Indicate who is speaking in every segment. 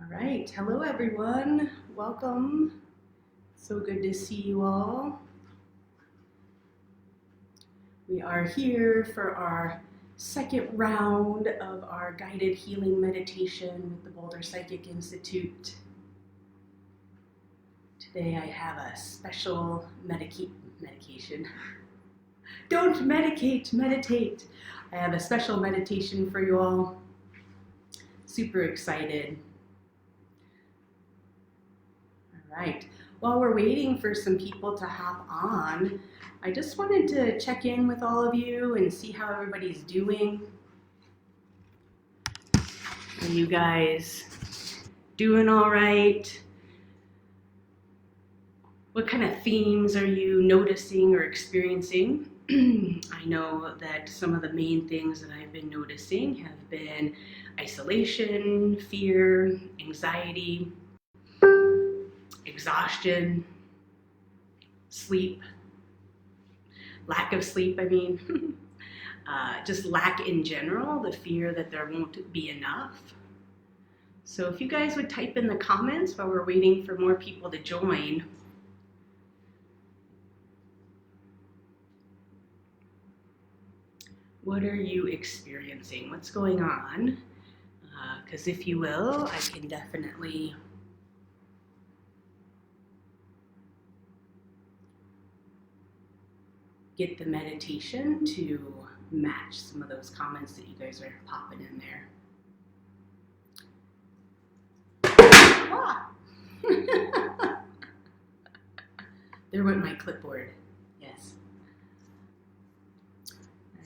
Speaker 1: right, hello everyone. Welcome. So good to see you all. We are here for our second round of our guided healing meditation with the Boulder Psychic Institute. Today I have a special medication. Don't medicate, meditate. I have a special meditation for you all. Super excited. All right. While we're waiting for some people to hop on, I just wanted to check in with all of you and see how everybody's doing. Are you guys doing all right? What kind of themes are you noticing or experiencing? I know that some of the main things that I've been noticing have been isolation, fear, anxiety, exhaustion, sleep, lack of sleep, just lack in general, the fear that there won't be enough. So if you guys would type in the comments while we're waiting for more people to join. What are you experiencing? What's going on? Because if you will, I can definitely get the meditation to match some of those comments that you guys are popping in there. Ah! There went my clipboard. Yes.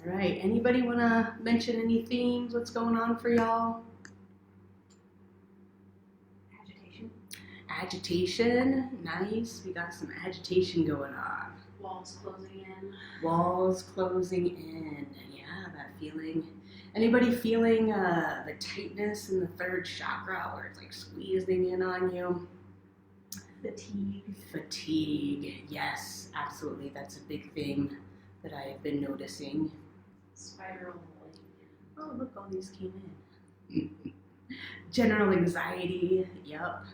Speaker 1: All right, anybody want to mention any themes? What's going on for y'all? Agitation, nice. We got some agitation going on.
Speaker 2: Walls closing in.
Speaker 1: Walls closing in. Yeah, that feeling. Anybody feeling the tightness in the third chakra where it's like squeezing in on you? Fatigue, yes, absolutely. That's a big thing that I've been noticing.
Speaker 2: Spiraling.
Speaker 1: Oh, look, all these came in. General anxiety, yep.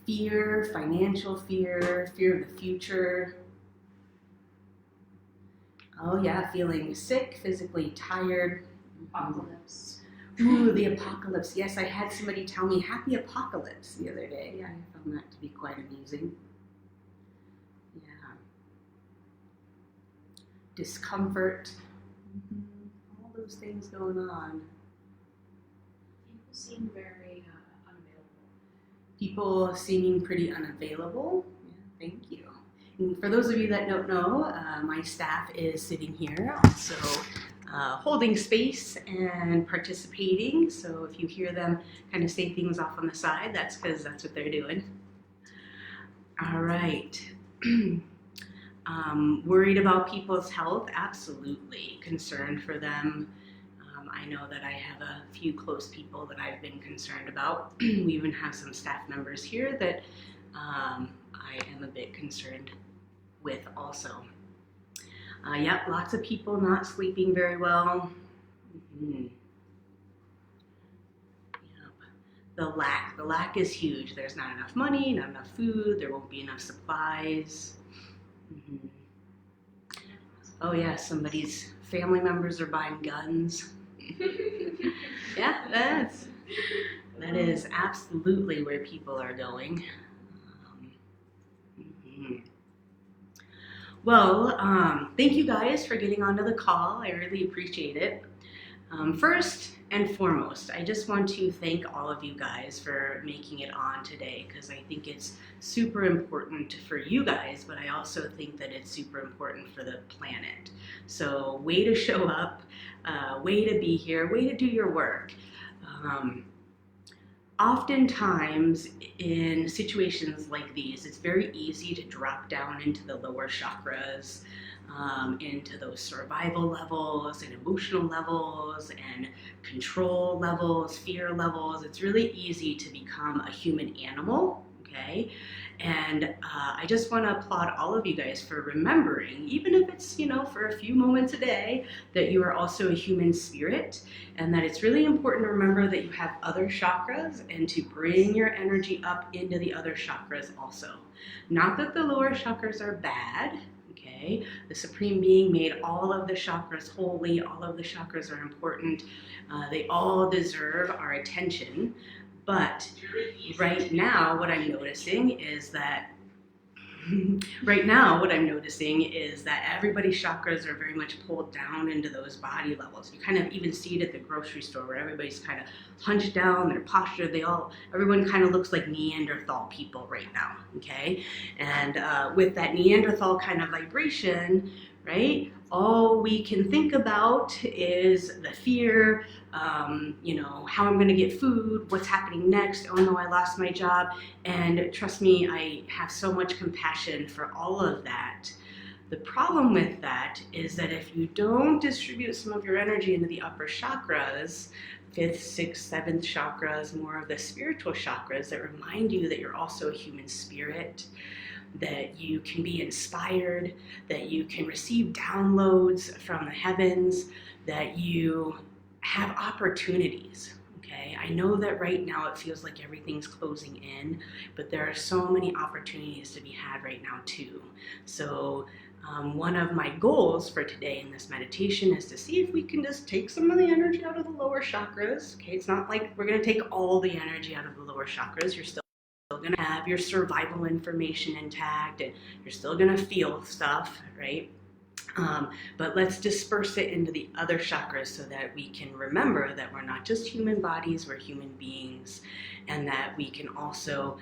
Speaker 1: Fear, financial fear, fear of the future. Oh yeah, feeling sick, physically tired.
Speaker 2: Apocalypse.
Speaker 1: Ooh, the apocalypse. Yes, I had somebody tell me happy apocalypse the other day. I found that to be quite amusing. Yeah. Discomfort. All those things going on.
Speaker 2: People seem very unavailable.
Speaker 1: People seeming pretty unavailable. Yeah, thank you. And for those of you that don't know, my staff is sitting here also holding space and participating. So if you hear them kind of say things off on the side, that's because that's what they're doing. All right. Worried about people's health? Absolutely. Concerned for them. I know that I have a few close people that I've been concerned about. We even have some staff members here that I am a bit concerned with also. Yep, lots of people not sleeping very well. Yep. The lack is huge. There's not enough money, not enough food, there won't be enough supplies. Oh yeah, somebody's family members are buying guns. Yeah, that is absolutely where people are going. Well, thank you guys for getting onto the call. I really appreciate it. First and foremost, I just want to thank all of you guys for making it on today because I think it's super important for you guys, but I also think that it's super important for the planet. So way to show up, way to be here, way to do your work. Oftentimes in situations like these, it's very easy to drop down into the lower chakras, into those survival levels and emotional levels and control levels, fear levels. It's really easy to become a human animal, okay? And I just want to applaud all of you guys for remembering, even if it's, for a few moments a day, that you are also a human spirit, and that it's really important to remember that you have other chakras and to bring your energy up into the other chakras also. Not that the lower chakras are bad. Okay, the Supreme Being made all of the chakras holy. All of the chakras are important. They all deserve our attention. But right now, what I'm noticing is that everybody's chakras are very much pulled down into those body levels. You kind of even see it at the grocery store where everybody's kind of hunched down, their posture, everyone kind of looks like Neanderthal people right now, okay? And with that Neanderthal kind of vibration, right, all we can think about is the fear, how I'm going to get food, what's happening next, oh no, I lost my job. And trust me, I have so much compassion for all of that. The problem with that is that if you don't distribute some of your energy into the upper chakras, 5th, 6th, 7th chakras, more of the spiritual chakras that remind you that you're also a human spirit, that you can be inspired, that you can receive downloads from the heavens, that you have opportunities. Okay, I know that right now it feels like everything's closing in, but there are so many opportunities to be had right now too. So one of my goals for today in this meditation is to see if we can just take some of the energy out of the lower chakras. Okay, it's not like we're going to take all the energy out of the lower chakras. You're still going to have your survival information intact, and you're still going to feel stuff, right? But let's disperse it into the other chakras so that we can remember that we're not just human bodies, we're human beings, and that we can also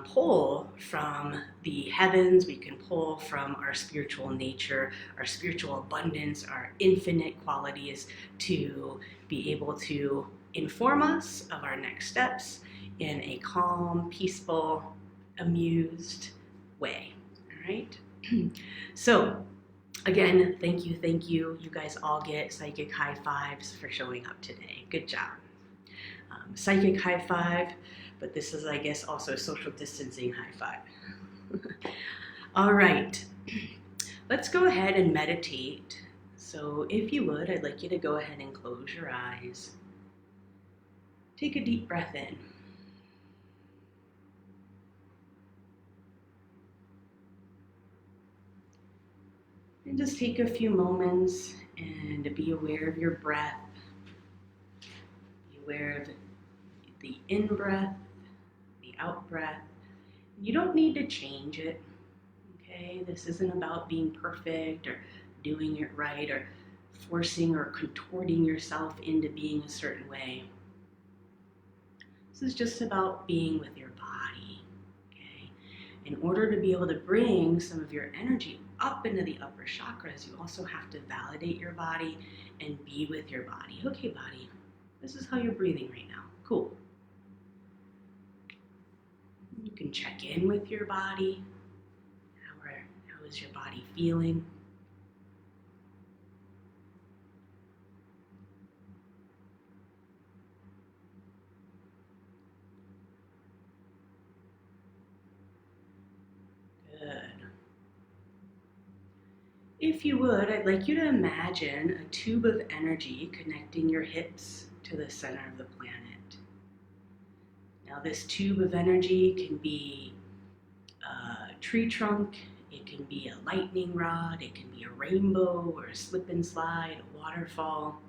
Speaker 1: pull from the heavens, we can pull from our spiritual nature, our spiritual abundance, our infinite qualities to be able to inform us of our next steps in a calm, peaceful, amused way, all right? So, again, thank you. You guys all get psychic high fives for showing up today. Good job. Psychic high five, but this is, I guess, also a social distancing high five. All right, let's go ahead and meditate. So if you would, I'd like you to go ahead and close your eyes. Take a deep breath in. And just take a few moments and be aware of your breath. Be aware of the in-breath, the out-breath. You don't need to change it, okay? This isn't about being perfect or doing it right or forcing or contorting yourself into being a certain way. This is just about being with your body, okay? In order to be able to bring some of your energy up into the upper chakras, you also have to validate your body and be with your body. Okay, body, this is how you're breathing right now. Cool. You can check in with your body. How is your body feeling? Good. If you would, I'd like you to imagine a tube of energy connecting your hips to the center of the planet. Now, this tube of energy can be a tree trunk, it can be a lightning rod, it can be a rainbow or a slip and slide, a waterfall.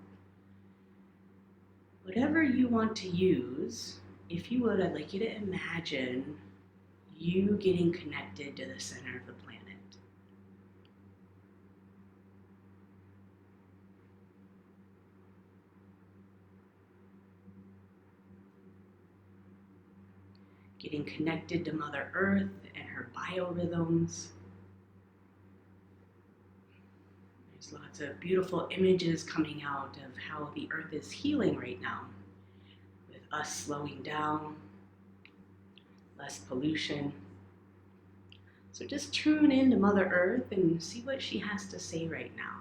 Speaker 1: Whatever you want to use, if you would, I'd like you to imagine you getting connected to the center of the planet. Getting connected to Mother Earth and her biorhythms. There's lots of beautiful images coming out of how the Earth is healing right now, with us slowing down, less pollution. So just tune into Mother Earth and see what she has to say right now.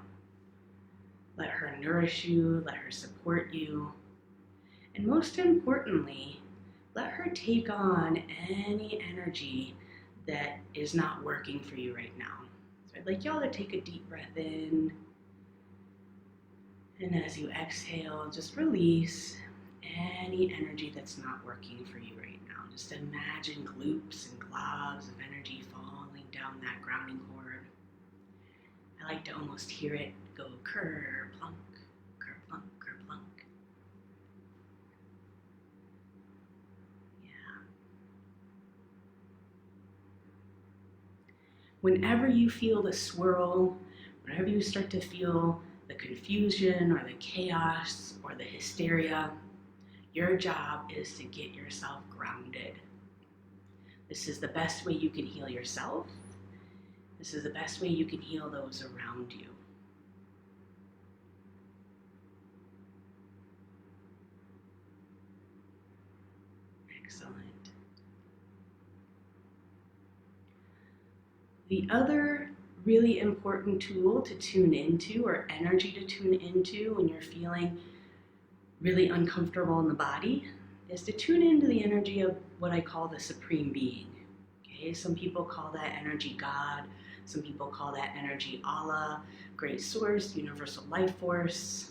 Speaker 1: Let her nourish you, let her support you, and most importantly, let her take on any energy that is not working for you right now. So I'd like y'all to take a deep breath in, and as you exhale, just release any energy that's not working for you right now. Just imagine gloops and globs of energy falling down that grounding cord. I like to almost hear it go ker-plunk, ker-plunk, ker-plunk. Yeah. Whenever you feel the swirl, whenever you start to feel the confusion or the chaos or the hysteria, your job is to get yourself grounded. This is the best way you can heal yourself. This is the best way you can heal those around you. Excellent. The other really important tool to tune into, or energy to tune into when you're feeling really uncomfortable in the body, is to tune into the energy of what I call the Supreme Being. Okay, some people call that energy God. Some people call that energy Allah, Great Source, Universal Life Force.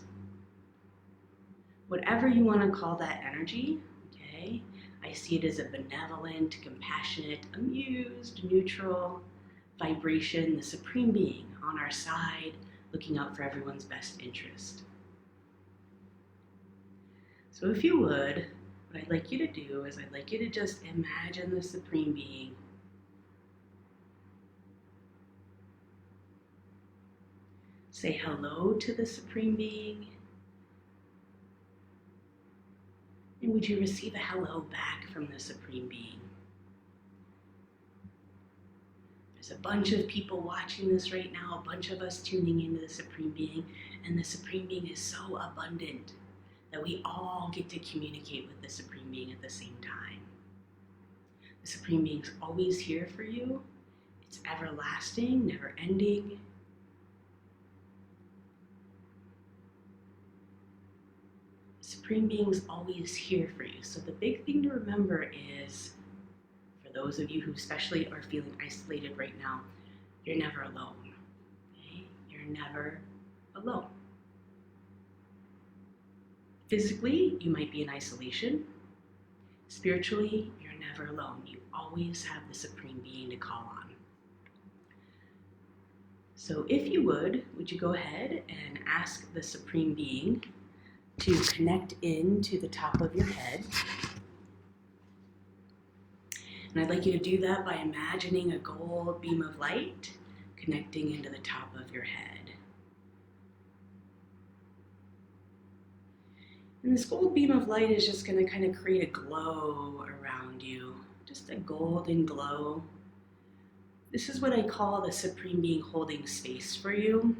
Speaker 1: Whatever you want to call that energy, okay, I see it as a benevolent, compassionate, amused, neutral vibration, the Supreme Being on our side, looking out for everyone's best interest. So if you would, what I'd like you to do is I'd like you to just imagine the Supreme Being say hello to the Supreme Being. And would you receive a hello back from the Supreme Being? There's a bunch of people watching this right now, a bunch of us tuning into the Supreme Being, and the Supreme Being is so abundant that we all get to communicate with the Supreme Being at the same time. The Supreme Being's always here for you. It's everlasting, never ending. The Supreme Being's always here for you. So the big thing to remember is, for those of you who especially are feeling isolated right now, you're never alone. Okay? You're never alone. Physically, you might be in isolation. Spiritually, you're never alone. You always have the Supreme Being to call on. So if you would you go ahead and ask the Supreme Being to connect into the top of your head. And I'd like you to do that by imagining a gold beam of light connecting into the top of your head. And this gold beam of light is just going to kind of create a glow around you, just a golden glow. This is what I call the Supreme Being holding space for you.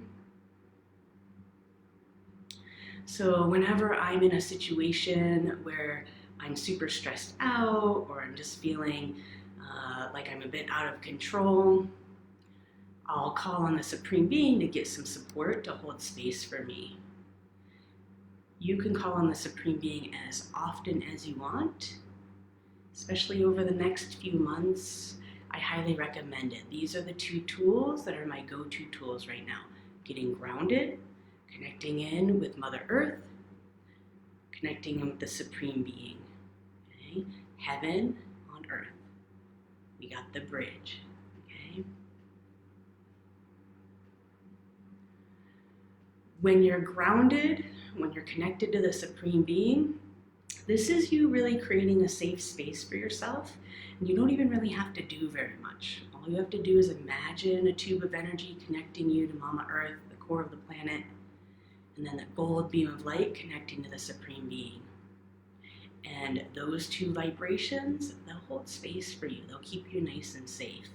Speaker 1: So whenever I'm in a situation where I'm super stressed out, or I'm just feeling like I'm a bit out of control, I'll call on the Supreme Being to get some support to hold space for me. You can call on the Supreme Being as often as you want, especially over the next few months. I highly recommend it. These are the two tools that are my go-to tools right now. Getting grounded, connecting in with Mother Earth, connecting in with the Supreme Being. Okay? Heaven on earth. We got the bridge. Okay? When you're grounded, when you're connected to the Supreme Being, this is you really creating a safe space for yourself, and you don't even really have to do very much. All you have to do is imagine a tube of energy connecting you to Mama Earth, the core of the planet, and then the gold beam of light connecting to the Supreme Being. And those two vibrations, they'll hold space for you. They'll keep you nice and safe.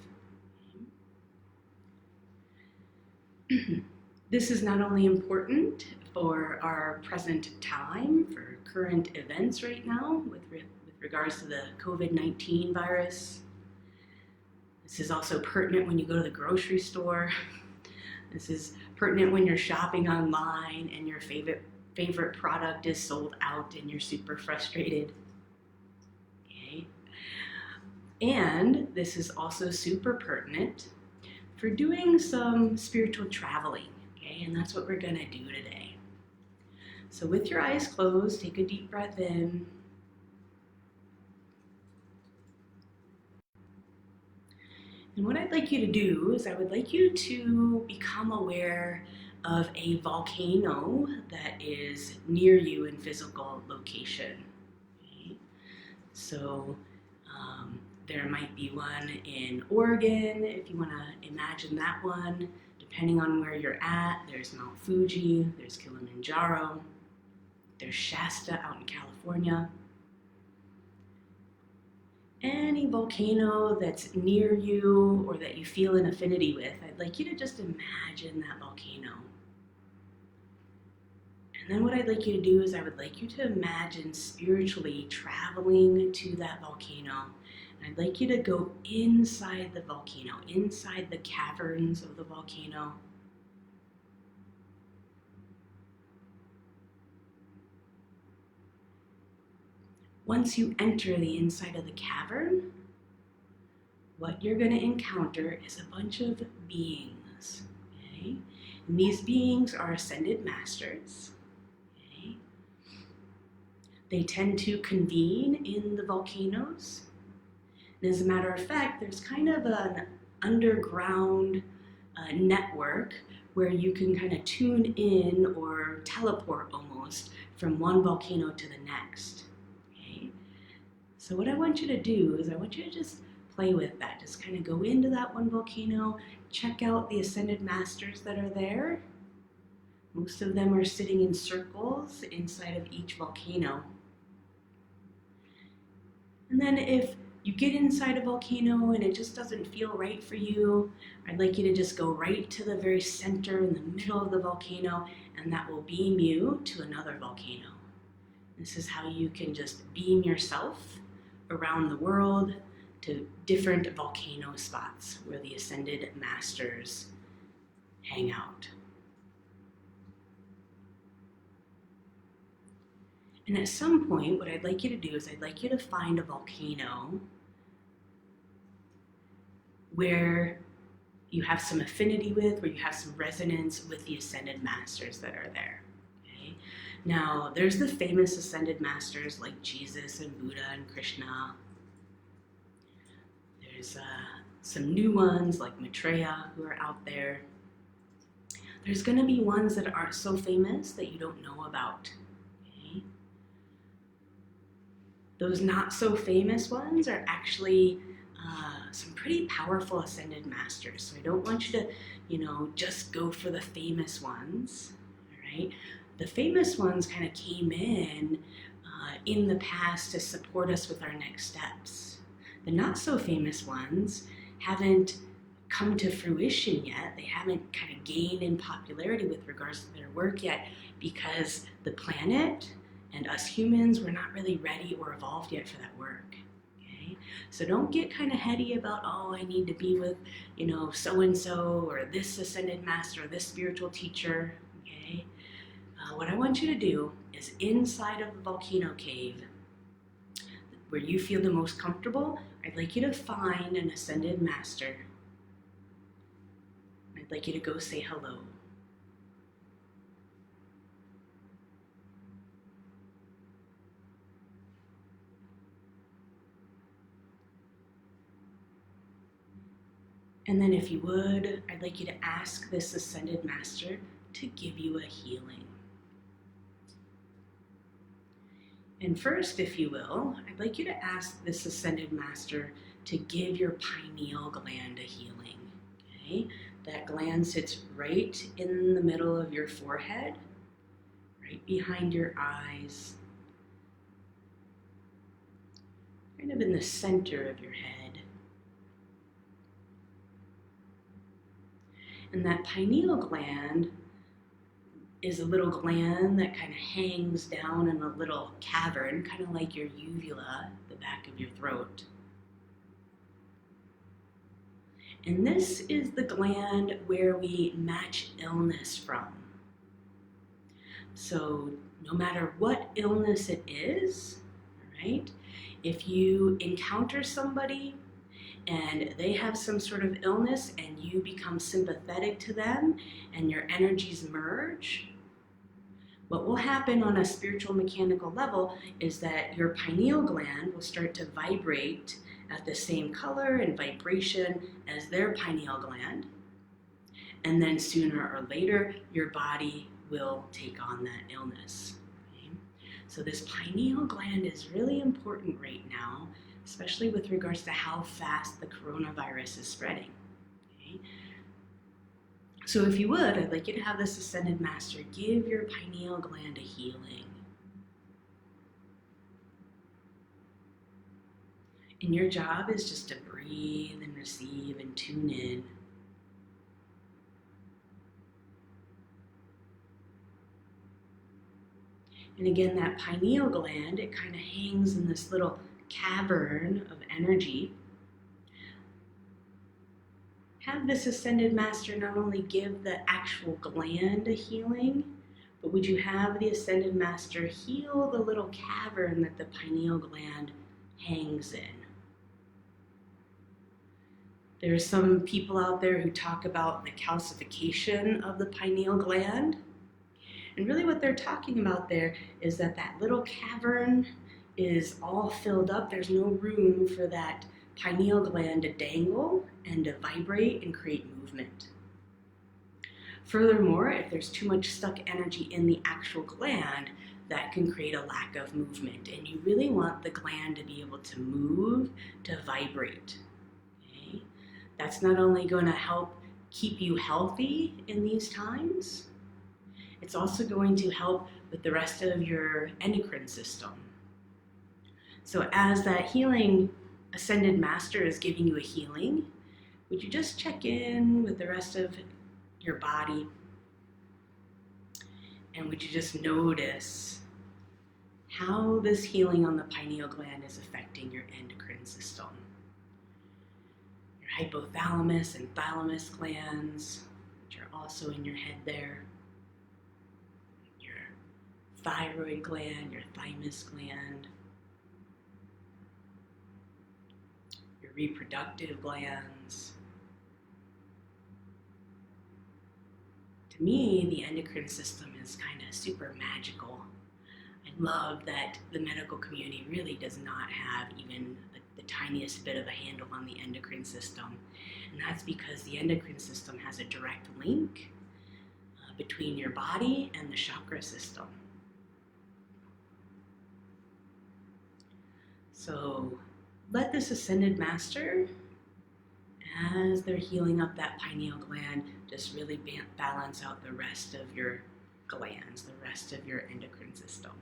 Speaker 1: This is not only important for our present time, for current events right now with regards to the COVID-19 virus. This is also pertinent when you go to the grocery store. This is pertinent when you're shopping online and your favorite product is sold out and you're super frustrated. Okay. And this is also super pertinent for doing some spiritual traveling, okay? And that's what we're gonna do today. So with your eyes closed, take a deep breath in. And what I'd like you to do is I would like you to become aware of a volcano that is near you in physical location. Okay? So there might be one in Oregon, if you want to imagine that one. Depending on where you're at, there's Mount Fuji, there's Kilimanjaro, there's Shasta out in California. Any volcano that's near you or that you feel an affinity with, I'd like you to just imagine that volcano. And then what I'd like you to do is I would like you to imagine spiritually traveling to that volcano. And I'd like you to go inside the volcano, inside the caverns of the volcano. Once you enter the inside of the cavern, what you're going to encounter is a bunch of beings, okay? And these beings are ascended masters, okay? They tend to convene in the volcanoes. And as a matter of fact, there's kind of an underground network where you can kind of tune in or teleport almost from one volcano to the next. So what I want you to do is I want you to just play with that. Just kind of go into that one volcano, check out the ascended masters that are there. Most of them are sitting in circles inside of each volcano. And then if you get inside a volcano and it just doesn't feel right for you, I'd like you to just go right to the very center in the middle of the volcano, and that will beam you to another volcano. This is how you can just beam yourself around the world to different volcano spots where the ascended masters hang out. And at some point, what I'd like you to do is I'd like you to find a volcano where you have some affinity with, where you have some resonance with the ascended masters that are there. Now, there's the famous ascended masters like Jesus and Buddha and Krishna. There's some new ones like Maitreya who are out there. There's going to be ones that aren't so famous that you don't know about. Okay? Those not so famous ones are actually some pretty powerful ascended masters. So I don't want you to, just go for the famous ones, all right? The famous ones kind of came in the past to support us with our next steps. The not so famous ones haven't come to fruition yet. They haven't kind of gained in popularity with regards to their work yet because the planet and us humans were not really ready or evolved yet for that work. Okay? So don't get kind of heady about, oh, I need to be with, so-and-so or this ascended master or this spiritual teacher. Okay? What I want you to do is inside of the volcano cave, where you feel the most comfortable, I'd like you to find an ascended master. I'd like you to go say hello. And then if you would, I'd like you to ask this ascended master to give you a healing. And first, if you will, I'd like you to ask this ascended master to give your pineal gland a healing. Okay? That gland sits right in the middle of your forehead, right behind your eyes, kind of in the center of your head. And that pineal gland is a little gland that kind of hangs down in a little cavern, kind of like your uvula, the back of your throat. And this is the gland where we match illness from. So no matter what illness it is, right, if you encounter somebody and they have some sort of illness and you become sympathetic to them and your energies merge, what will happen on a spiritual mechanical level is that your pineal gland will start to vibrate at the same color and vibration as their pineal gland. And then sooner or later, your body will take on that illness. Okay? So this pineal gland is really important right now, especially with regards to how fast the coronavirus is spreading. Okay? So if you would, I'd like you to have this Ascended Master give your pineal gland a healing. And your job is just to breathe and receive and tune in. And again, that pineal gland, it kind of hangs in this little cavern of energy. Have this Ascended Master not only give the actual gland a healing, but would you have the Ascended Master heal the little cavern that the pineal gland hangs in? There are some people out there who talk about the calcification of the pineal gland. And really what they're talking about there is that that little cavern is all filled up. There's no room for that pineal gland to dangle and to vibrate and create movement. Furthermore, if there's too much stuck energy in the actual gland, that can create a lack of movement. And you really want the gland to be able to move, to vibrate. Okay? That's not only going to help keep you healthy in these times, it's also going to help with the rest of your endocrine system. So as that healing Ascended Master is giving you a healing, would you just check in with the rest of your body? And would you just notice how this healing on the pineal gland is affecting your endocrine system? Your hypothalamus and thalamus glands, which are also in your head there. Your thyroid gland, your thymus gland. Your reproductive glands. To me, the endocrine system is kind of super magical. I love that the medical community really does not have even the tiniest bit of a handle on the endocrine system. And that's because the endocrine system has a direct link between your body and the chakra system. So let this Ascended Master, as they're healing up that pineal gland, just really balance out the rest of your glands, the rest of your endocrine system.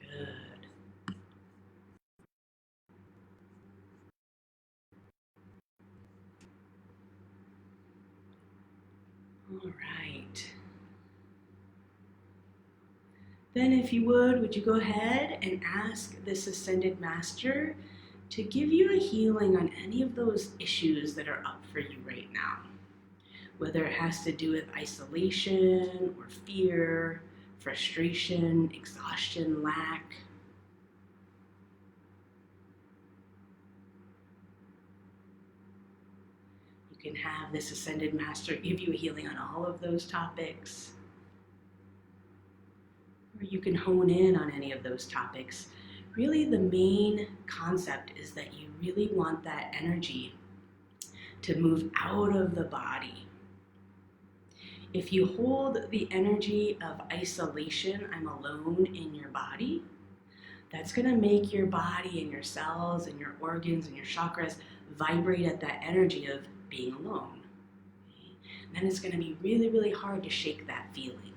Speaker 1: Good. All right. Then if you would you go ahead and ask this Ascended Master to give you a healing on any of those issues that are up for you right now. Whether it has to do with isolation or fear, frustration, exhaustion, lack. You can have this Ascended Master give you a healing on all of those topics. Or you can hone in on any of those topics. Really, the main concept is that you really want that energy to move out of the body. If you hold the energy of isolation, I'm alone in your body, that's going to make your body and your cells and your organs and your chakras vibrate at that energy of being alone. Okay? And then it's going to be really, really hard to shake that feeling.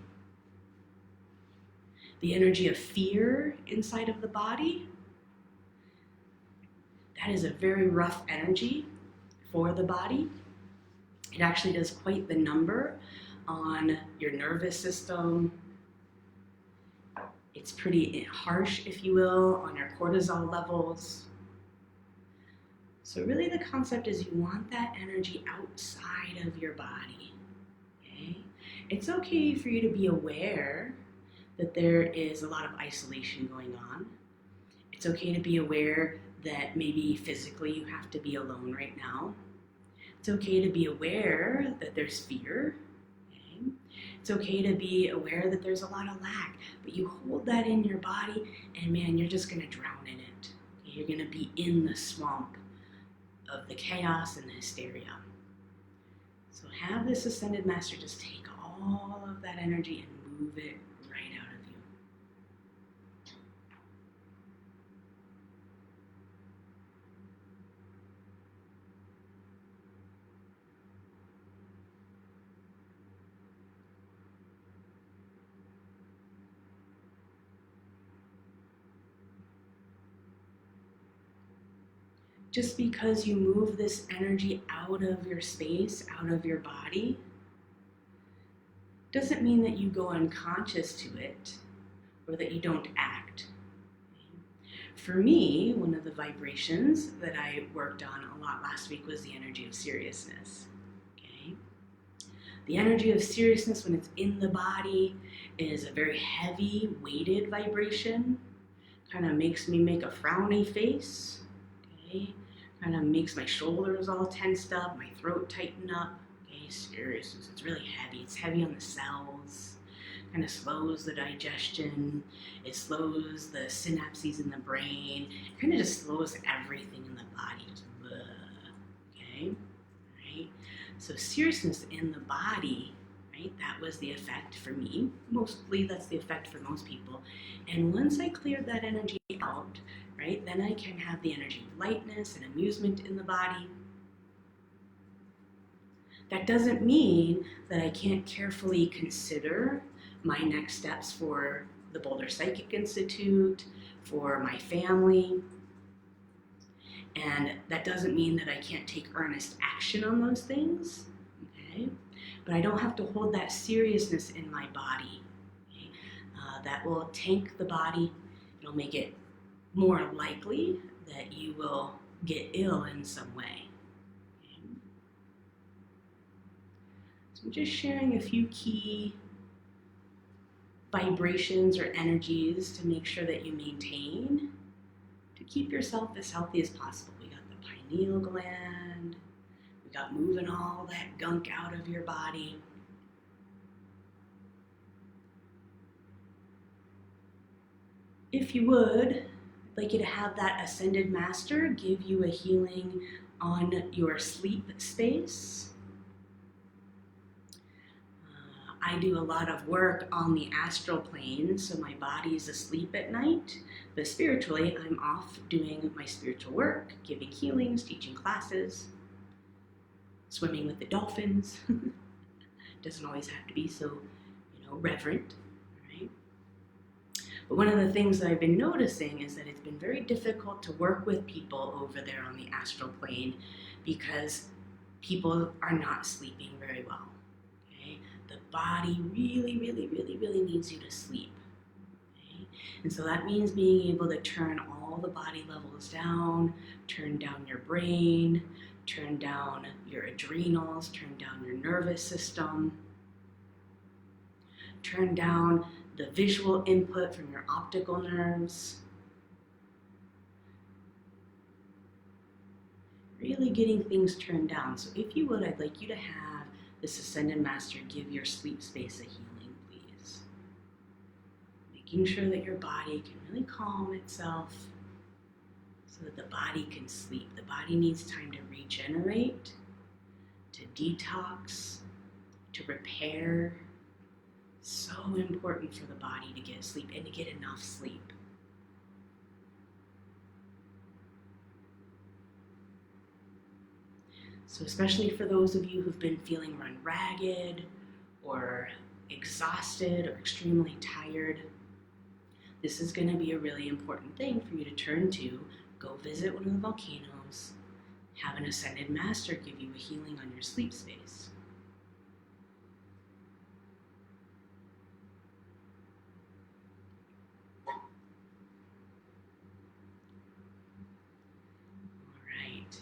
Speaker 1: The energy of fear inside of the body, that is a very rough energy for the body. It actually does quite the number on your nervous system. It's pretty harsh, if you will, on your cortisol levels. So really the concept is you want that energy outside of your body. Okay? It's okay for you to be aware that there is a lot of isolation going on. It's okay to be aware that maybe physically you have to be alone right now. It's okay to be aware that there's fear. Okay? It's okay to be aware that there's a lot of lack, but you hold that in your body and man, you're just going to drown in it. Okay? You're going to be in the swamp of the chaos and the hysteria. So have this Ascended Master just take all of that energy and move it right out of you. Just because you move this energy out of your space, out of your body, doesn't mean that you go unconscious to it or that you don't act. For me, one of the vibrations that I worked on a lot last week was the energy of seriousness. Okay? The energy of seriousness when it's in the body is a very heavy, weighted vibration. Kind of makes me make a frowny face. Okay? Kind of makes my shoulders all tensed up, my throat tighten up. Okay, seriousness, it's really heavy. It's heavy on the cells. Kind of slows the digestion. It slows the synapses in the brain. It kind of just slows everything in the body. Just blah. Okay, right? So seriousness in the body, right? That was the effect for me. Mostly that's the effect for most people. And once I cleared that energy out, right, then I can have the energy of lightness and amusement in the body. That doesn't mean that I can't carefully consider my next steps for the Boulder Psychic Institute, for my family. And that doesn't mean that I can't take earnest action on those things, okay? But I don't have to hold that seriousness in my body. Okay? That will tank the body. It'll make it more likely that you will get ill in some way. Okay? So I'm just sharing a few key vibrations or energies to make sure that you maintain to keep yourself as healthy as possible. We got the pineal gland. We got moving all that gunk out of your body. If you would, I'd like you to have that Ascended Master give you a healing on your sleep space. I do a lot of work on the astral plane, so my body's asleep at night, but spiritually I'm off doing my spiritual work, giving healings, teaching classes, swimming with the dolphins. Doesn't always have to be so, reverent, right? But one of the things that I've been noticing is that it's been very difficult to work with people over there on the astral plane because people are not sleeping very well. The body really, really, really, really needs you to sleep. Okay? And so that means being able to turn all the body levels down, turn down your brain, turn down your adrenals, turn down your nervous system, turn down the visual input from your optical nerves. Really getting things turned down. So if you would, I'd like you to have this Ascended Master give your sleep space a healing, please. Making sure that your body can really calm itself so that the body can sleep. The body needs time to regenerate, to detox, to repair. So important for the body to get sleep and to get enough sleep. So especially for those of you who've been feeling run ragged or exhausted or extremely tired, this is going to be a really important thing for you to turn to. Go visit one of the volcanoes, have an Ascended Master give you a healing on your sleep space. All right.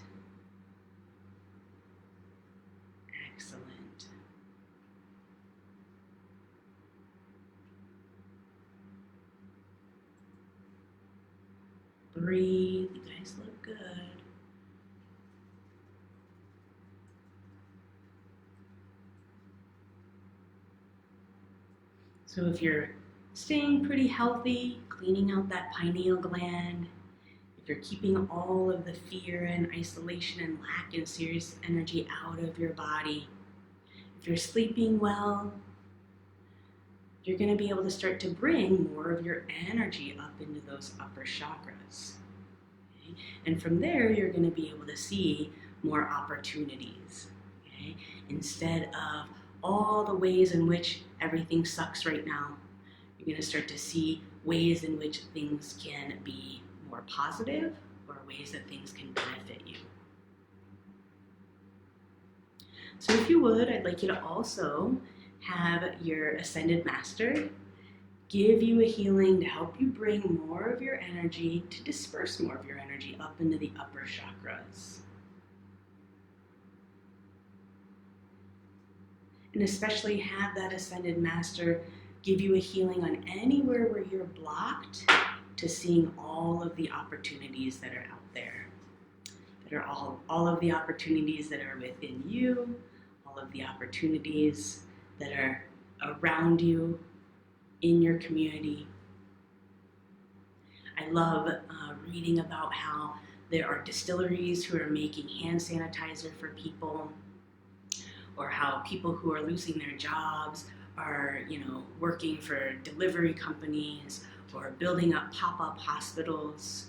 Speaker 1: Breathe. You guys look good. So if you're staying pretty healthy, cleaning out that pineal gland, if you're keeping all of the fear and isolation and lack and serious energy out of your body, if you're sleeping well, you're going to be able to start to bring more of your energy up into those upper chakras. Okay? And from there, you're going to be able to see more opportunities. Okay? Instead of all the ways in which everything sucks right now, you're going to start to see ways in which things can be more positive or ways that things can benefit you. So if you would, I'd like you to also have your Ascended Master give you a healing to help you bring more of your energy, to disperse more of your energy up into the upper chakras. And especially have that Ascended Master give you a healing on anywhere where you're blocked to seeing all of the opportunities that are out there. That are all of the opportunities that are within you, all of the opportunities that are around you in your community. I love reading about how there are distilleries who are making hand sanitizer for people, or how people who are losing their jobs are, working for delivery companies or building up pop-up hospitals.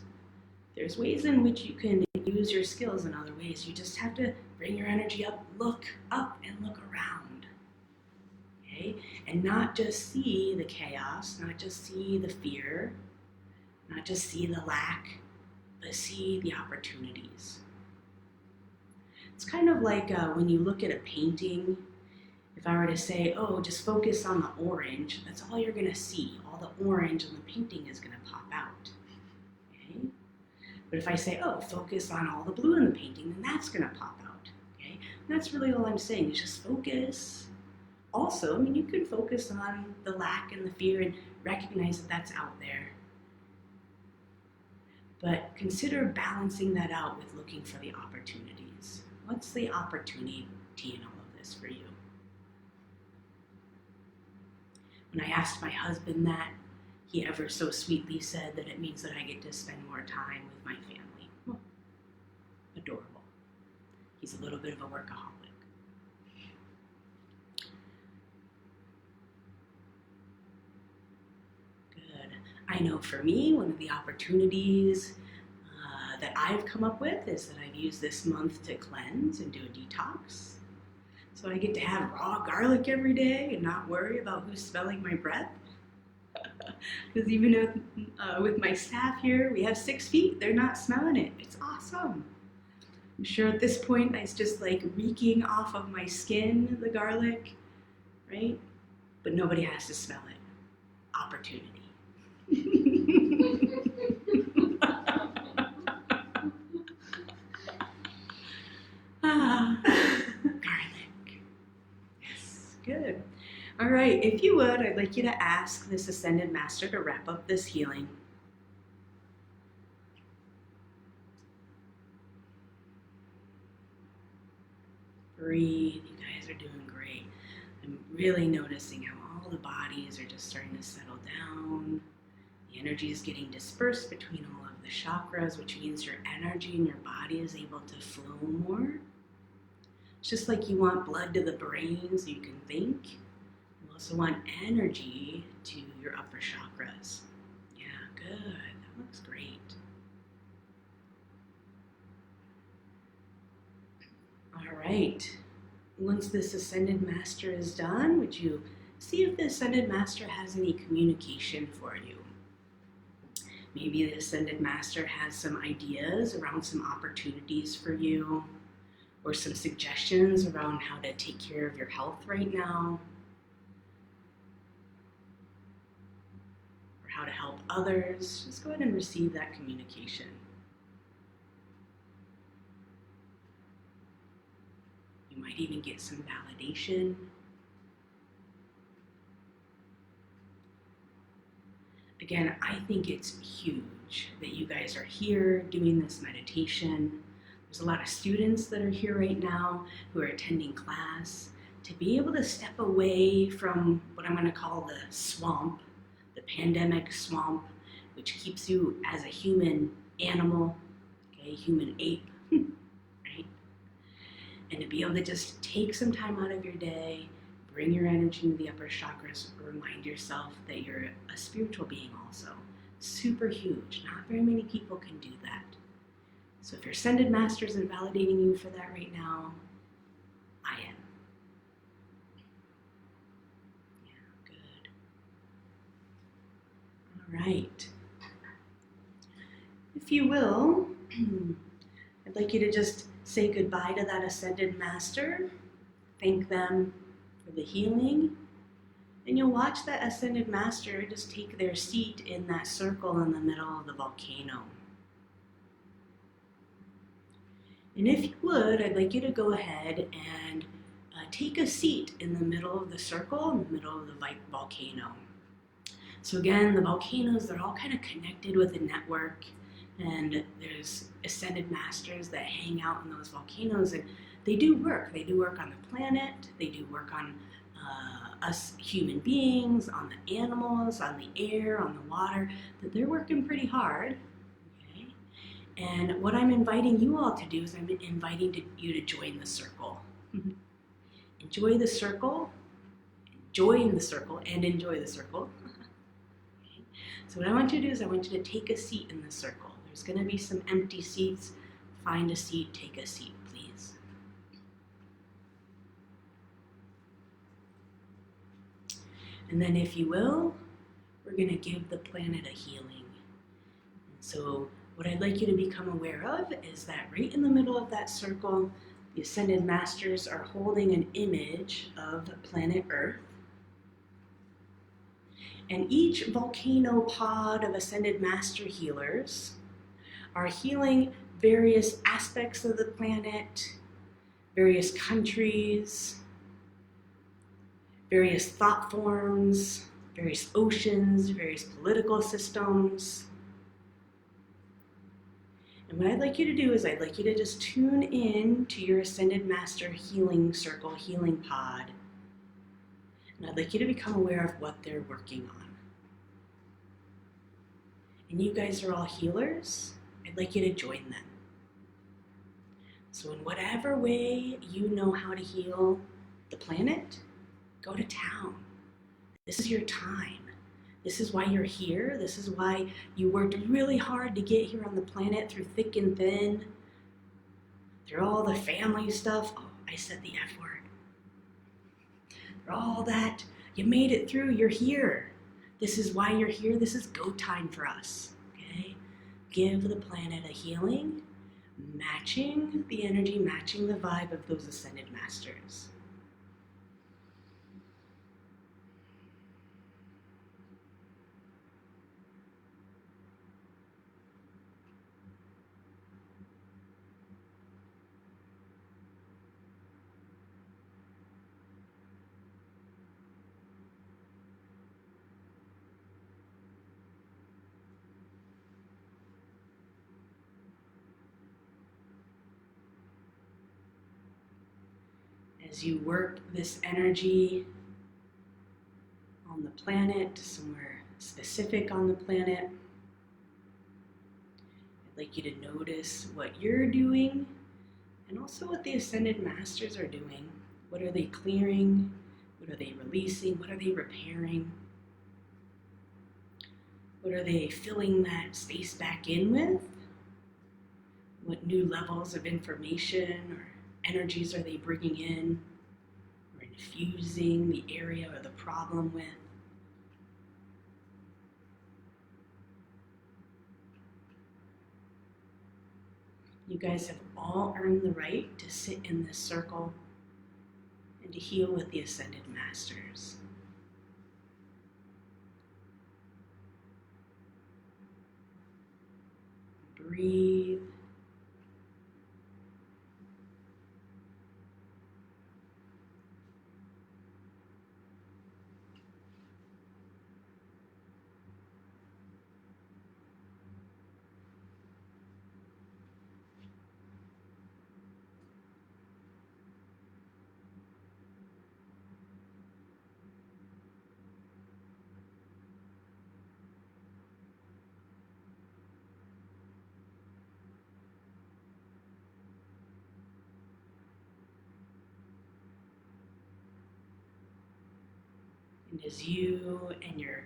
Speaker 1: There's ways in which you can use your skills in other ways. You just have to bring your energy up, look up and look around. Okay? And not just see the chaos, not just see the fear, not just see the lack, but see the opportunities. It's kind of like when you look at a painting. If I were to say, oh, just focus on the orange, that's all you're going to see. All the orange in the painting is going to pop out. Okay? But if I say, oh, focus on all the blue in the painting, then that's going to pop out. Okay? And that's really all I'm saying is just focus. Also, you can focus on the lack and the fear and recognize that that's out there. But consider balancing that out with looking for the opportunities. What's the opportunity in all of this for you? When I asked my husband that, he ever so sweetly said that it means that I get to spend more time with my family. Well, adorable. He's a little bit of a workaholic. Good. I know for me, one of the opportunities that I've come up with is that I've used this month to cleanse and do a detox. So I get to have raw garlic every day and not worry about who's smelling my breath. Because even with my staff here, we have 6 feet. They're not smelling it. It's awesome. I'm sure at this point it's just like reeking off of my skin, the garlic, right? But nobody has to smell it. Opportunity. Garlic. Yes, good. All right, if you would, I'd like you to ask this Ascended Master to wrap up this healing. Breathe. You guys are doing great. I'm really noticing how all the bodies are just starting to settle down. The energy is getting dispersed between all of the chakras, which means your energy in your body is able to flow more. It's just like you want blood to the brain so you can think. You also want energy to your upper chakras. Yeah, good. That looks great. All right. Once this Ascended Master is done, would you see if the Ascended Master has any communication for you? Maybe the Ascended Master has some ideas around some opportunities for you, or some suggestions around how to take care of your health right now, or how to help others. Just go ahead and receive that communication. You might even get some validation. Again, I think it's huge that you guys are here doing this meditation. There's a lot of students that are here right now who are attending class. To be able to step away from what I'm going to call the swamp, the pandemic swamp, which keeps you as a human animal, okay, human ape, right? And to be able to just take some time out of your day, bring your energy into the upper chakras, remind yourself that you're a spiritual being also. Super huge. Not very many people can do that. So if your ascended masters are validating you for that right now, I am. Yeah, good. All right. If you will, I'd like you to just say goodbye to that ascended master. Thank them for the healing. And you'll watch that ascended master just take their seat in that circle in the middle of the volcano. And if you would, I'd like you to go ahead and take a seat in the middle of the circle, in the middle of the volcano. So again, the volcanoes, they're all kind of connected with a network, and there's ascended masters that hang out in those volcanoes, and they do work. They do work on the planet, they do work on us human beings, on the animals, on the air, on the water, that they're working pretty hard. Okay? And what I'm inviting you all to do is I'm inviting you to join the circle. Enjoy the circle, join the circle, and enjoy the circle. Okay? So what I want you to do is I want you to take a seat in the circle. There's going to be some empty seats. Find a seat, take a seat, please. And then if you will, we're going to give the planet a healing. And so what I'd like you to become aware of is that right in the middle of that circle, the Ascended Masters are holding an image of planet Earth. And each volcano pod of Ascended Master healers are healing various aspects of the planet, various countries, various thought forms, various oceans, various political systems. And what I'd like you to do is I'd like you to just tune in to your Ascended Master healing circle, healing pod. And I'd like you to become aware of what they're working on. And you guys are all healers. I'd like you to join them. So in whatever way you know how to heal the planet, go to town. This is your time. This is why you're here. This is why you worked really hard to get here on the planet through thick and thin, through all the family stuff. Oh, I said the F word. Through all that, you made it through. You're here. This is why you're here. This is go time for us. Okay? Give the planet a healing, matching the energy, matching the vibe of those Ascended Masters. As you work this energy on the planet, somewhere specific on the planet, I'd like you to notice what you're doing and also what the Ascended Masters are doing. What are they clearing? What are they releasing? What are they repairing? What are they filling that space back in with? What new levels of information or energies are they bringing in or infusing the area or the problem with? You guys have all earned the right to sit in this circle and to heal with the Ascended Masters. Breathe. And as you and your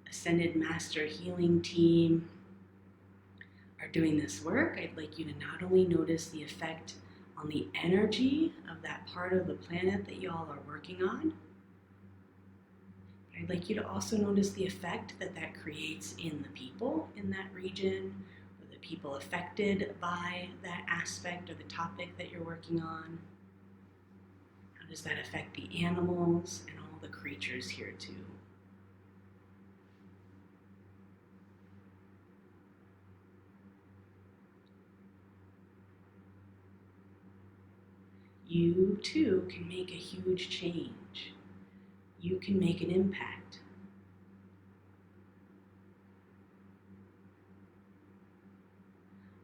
Speaker 1: Ascended Master Healing team are doing this work, I'd like you to not only notice the effect on the energy of that part of the planet that y'all are working on, but I'd like you to also notice the effect that that creates in the people in that region, or the people affected by that aspect or the topic that you're working on. How does that affect the animals and all the creatures here too? You too can make a huge change. You can make an impact.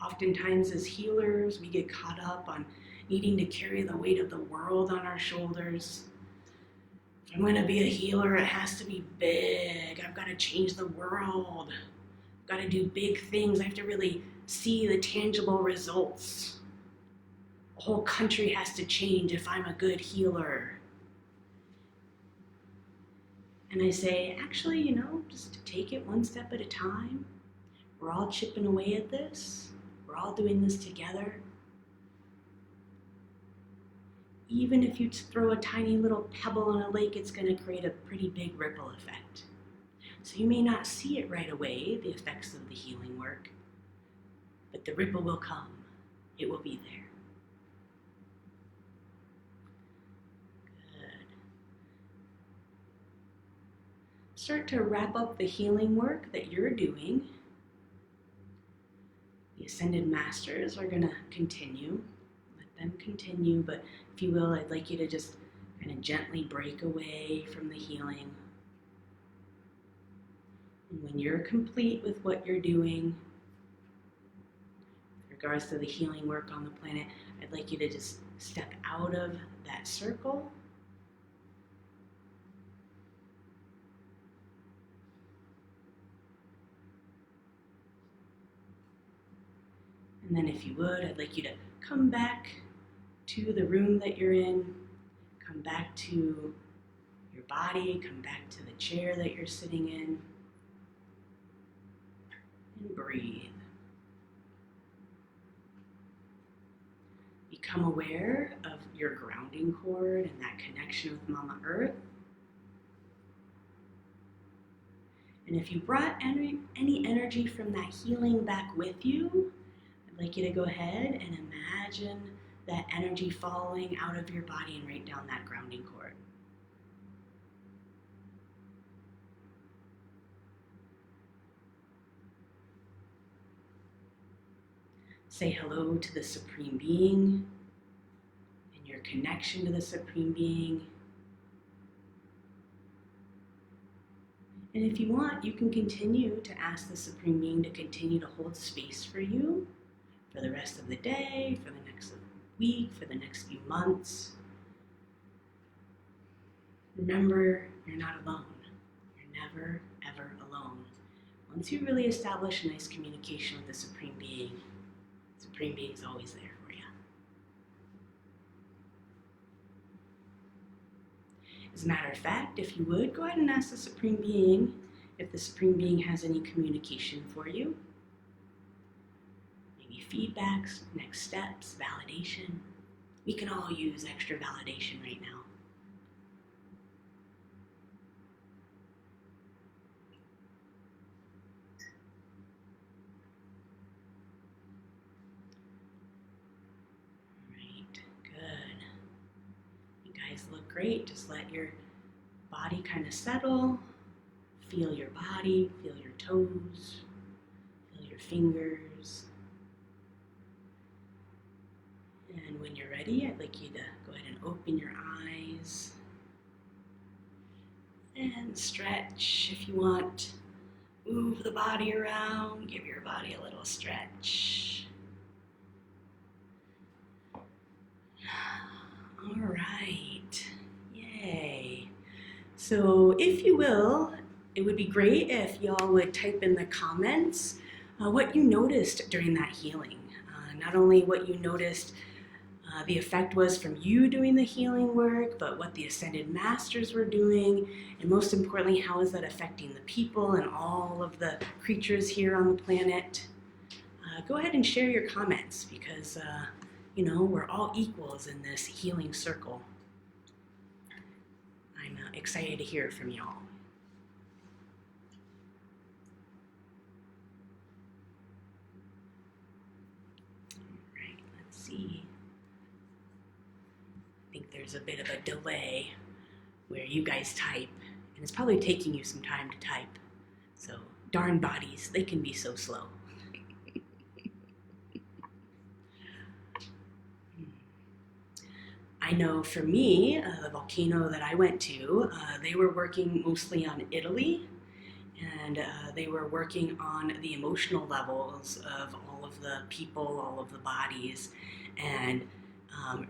Speaker 1: Oftentimes as healers, we get caught up on needing to carry the weight of the world on our shoulders. If I'm going to be a healer, it has to be big. I've got to change the world. I've got to do big things. I have to really see the tangible results. The whole country has to change if I'm a good healer. And I say, actually, just take it one step at a time. We're all chipping away at this. We're all doing this together. Even if you throw a tiny little pebble in a lake, it's going to create a pretty big ripple effect. So you may not see it right away, the effects of the healing work, but the ripple will come. It will be there. Good. Start to wrap up the healing work that you're doing. The Ascended Masters are going to continue. Let them continue, but if you will, I'd like you to just kind of gently break away from the healing. And when you're complete with what you're doing, with regards to the healing work on the planet, I'd like you to just step out of that circle. And then if you would, I'd like you to come back to the room that you're in, come back to your body, come back to the chair that you're sitting in, and breathe. Become aware of your grounding cord and that connection with Mama Earth. And if you brought any energy from that healing back with you, I'd like you to go ahead and imagine that energy falling out of your body and right down that grounding cord. Say hello to the Supreme Being and your connection to the Supreme Being. And if you want, you can continue to ask the Supreme Being to continue to hold space for you for the rest of the day, for the next week, for the next few months. Remember, you're not alone. You're never, ever alone. Once you really establish a nice communication with the Supreme Being is always there for you. As a matter of fact, if you would, go ahead and ask the Supreme Being if the Supreme Being has any communication for you. Maybe feedbacks, next steps, validation. We can all use extra validation right now. Look great. Just let your body kind of settle. Feel your body, feel your toes, feel your fingers. And when you're ready, I'd like you to go ahead and open your eyes and stretch if you want. Move the body around, give your body a little stretch. All right. Yay. So if you will, it would be great if y'all would type in the comments what you noticed during that healing. Not only what you noticed the effect was from you doing the healing work, but what the Ascended Masters were doing, and most importantly, how is that affecting the people and all of the creatures here on the planet. Go ahead and share your comments because, we're all equals in this healing circle. I'm excited to hear from y'all. All right, let's see. I think there's a bit of a delay where you guys type, and it's probably taking you some time to type. So, darn bodies, they can be so slow. I know for me, the volcano that I went to, they were working mostly on Italy, and they were working on the emotional levels of all of the people, all of the bodies, and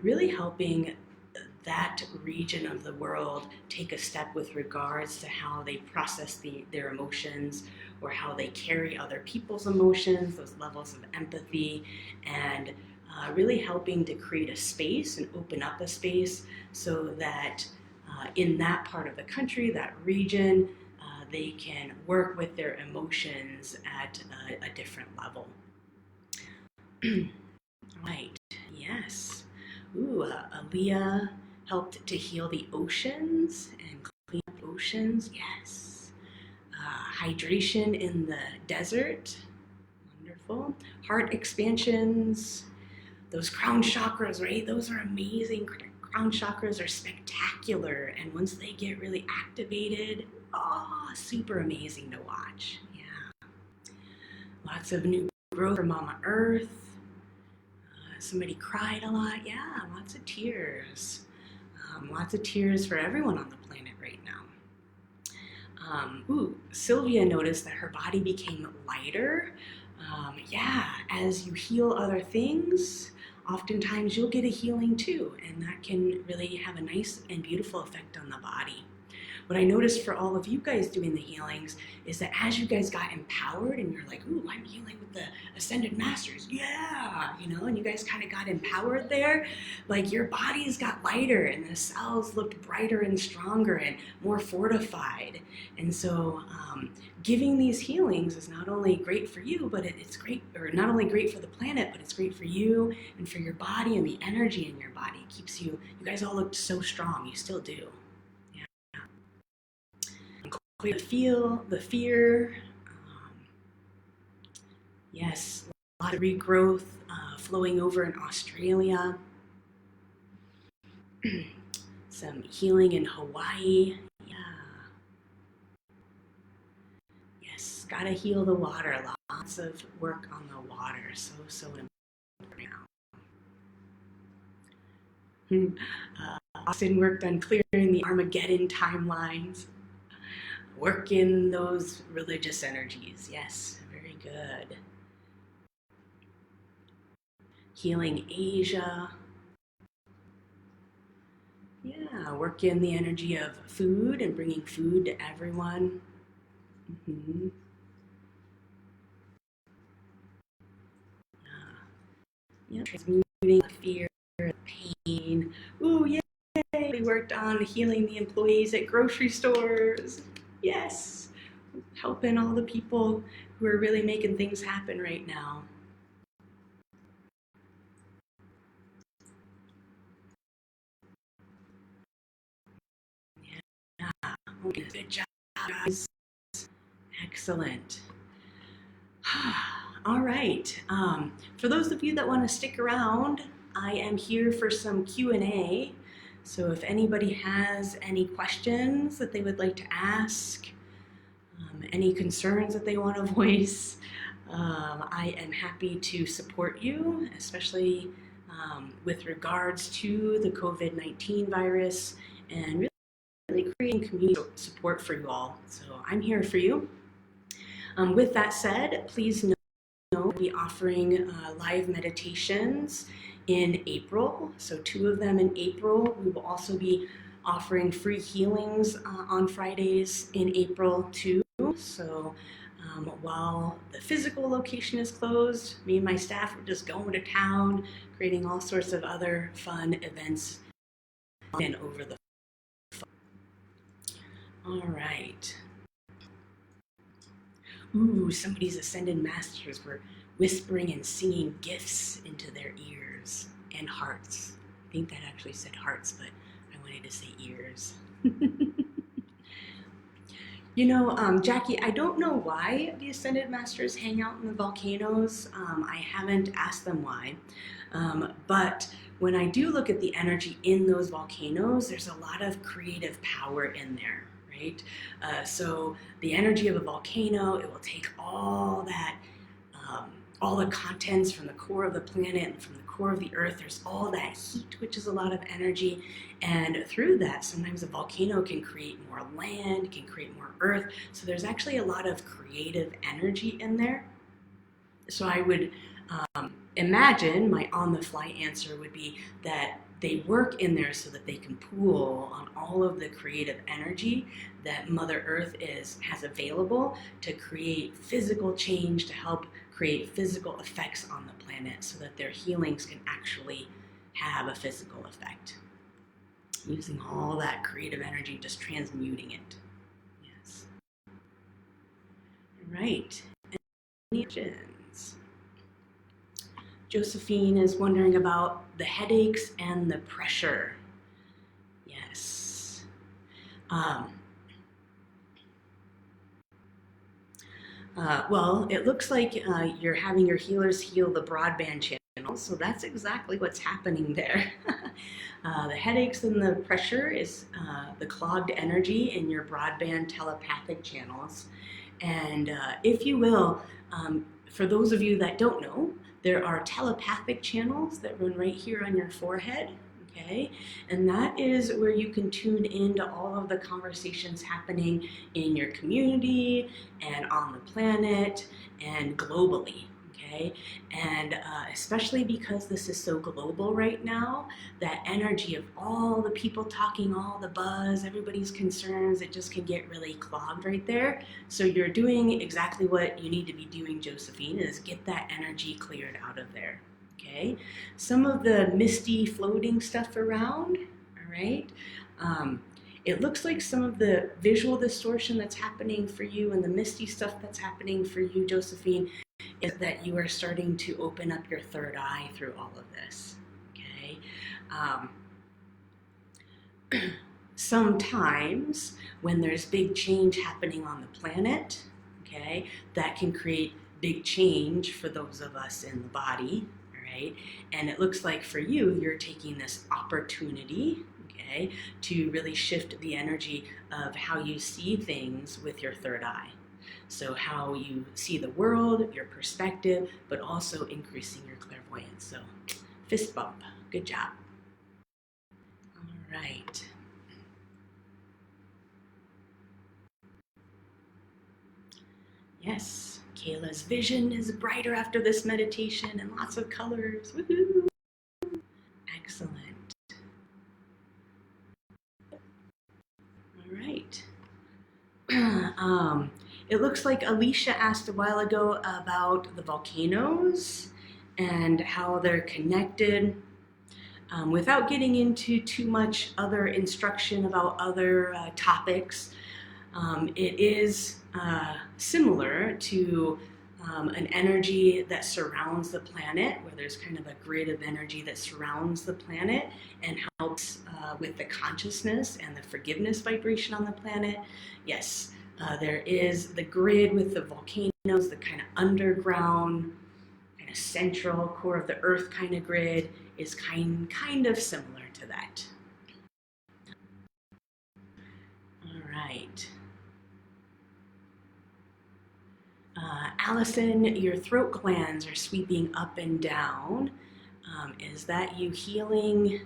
Speaker 1: really helping that region of the world take a step with regards to how they process their emotions or how they carry other people's emotions, those levels of empathy, and really helping to create a space and open up a space so that in that part of the country, that region, they can work with their emotions at a different level. Right, yes. Ooh, Aaliyah helped to heal the oceans and clean up oceans, yes. Hydration in the desert, wonderful. Heart expansions, those crown chakras, right? Those are amazing. Crown chakras are spectacular, and once they get really activated, super amazing to watch. Yeah. Lots of new growth for Mama Earth. Somebody cried a lot. Yeah, lots of tears. Lots of tears for everyone on the planet right now. Sylvia noticed that her body became lighter. As you heal other things, oftentimes you'll get a healing too, and that can really have a nice and beautiful effect on the body. What I noticed for all of you guys doing the healings is that as you guys got empowered and you're like, ooh, I'm healing with the Ascended Masters, yeah, and you guys kind of got empowered there, like your bodies got lighter and the cells looked brighter and stronger and more fortified. And so giving these healings is not only great for you, but it's great, or not only great for the planet, but it's great for you and for your body and the energy in your body. It keeps you guys all looked so strong, you still do. Feel the fear. Yes, a lot of regrowth flowing over in Australia. Some healing in Hawaii. Yeah. Yes, gotta heal the water. Lots of work on the water. So important now. Austin worked on clearing the Armageddon timelines. Work in those religious energies. Yes, very good. Healing Asia. Yeah, work in the energy of food and bringing food to everyone. Mm-hmm. Transmuting the fear, pain. Ooh, yay! We worked on healing the employees at grocery stores. Yes, helping all the people who are really making things happen right now. Yeah, good job, guys. Excellent. All right. For those of you that want to stick around, I am here for some Q&A. So if anybody has any questions that they would like to ask, any concerns that they want to voice, I am happy to support you, especially with regards to the COVID-19 virus and really creating community support for you all. So I'm here for you. With that said, please know we'll be offering live meditations in April. So 2 of them in April. We will also be offering free healings on Fridays in April too. So While the physical location is closed, me and my staff were just going to town, creating all sorts of other fun events and over the phone. All right. Ooh, somebody's ascended masters were whispering and singing gifts into their ears and hearts. I think that actually said hearts, but I wanted to say ears. You know, Jackie, I don't know why the Ascended Masters hang out in the volcanoes. I haven't asked them why. But when I do look at the energy in those volcanoes, there's a lot of creative power in there, right? So the energy of a volcano, it will take all that, all the contents from the core of the planet and from the core of the earth. There's all that heat, which is a lot of energy. And through that, sometimes a volcano can create more land, can create more earth. So there's actually a lot of creative energy in there. So I would imagine my on-the-fly answer would be that they work in there so that they can pool on all of the creative energy that Mother Earth has available to create physical change, to help create physical effects on the planet so that their healings can actually have a physical effect. Using all that creative energy, just transmuting it. Yes. All right. Any questions? Josephine is wondering about the headaches and the pressure. Yes. Well, it looks like you're having your healers heal the broadband channel, so that's exactly what's happening there. The headaches and the pressure is the clogged energy in your broadband telepathic channels. And if you will, for those of you that don't know, there are telepathic channels that run right here on your forehead, okay? And that is where you can tune into all of the conversations happening in your community and on the planet and globally, okay? And especially because this is so global right now, that energy of all the people talking, all the buzz, everybody's concerns, it just can get really clogged right there. So you're doing exactly what you need to be doing, Josephine, is get that energy cleared out of there, okay? Some of the misty floating stuff around, all right? It looks like some of the visual distortion that's happening for you and the misty stuff that's happening for you, Josephine, is that you are starting to open up your third eye through all of this, okay? Sometimes when there's big change happening on the planet, okay, that can create big change for those of us in the body, right? And it looks like for you, you're taking this opportunity, okay, to really shift the energy of how you see things with your third eye. So how you see the world, your perspective, but also increasing your clairvoyance. So fist bump, good job. All right. Yes, Kayla's vision is brighter after this meditation and lots of colors. Woohoo! Excellent. All right. It looks like Alicia asked a while ago about the volcanoes and how they're connected. Without getting into too much other instruction about other topics, it is similar to an energy that surrounds the planet, where there's kind of a grid of energy that surrounds the planet and helps with the consciousness and the forgiveness vibration on the planet. Yes, there is the grid with the volcanoes, the kind of underground, kind of central core of the earth kind of grid is kind of similar to that. All right. Allison, your throat glands are sweeping up and down. Is that you healing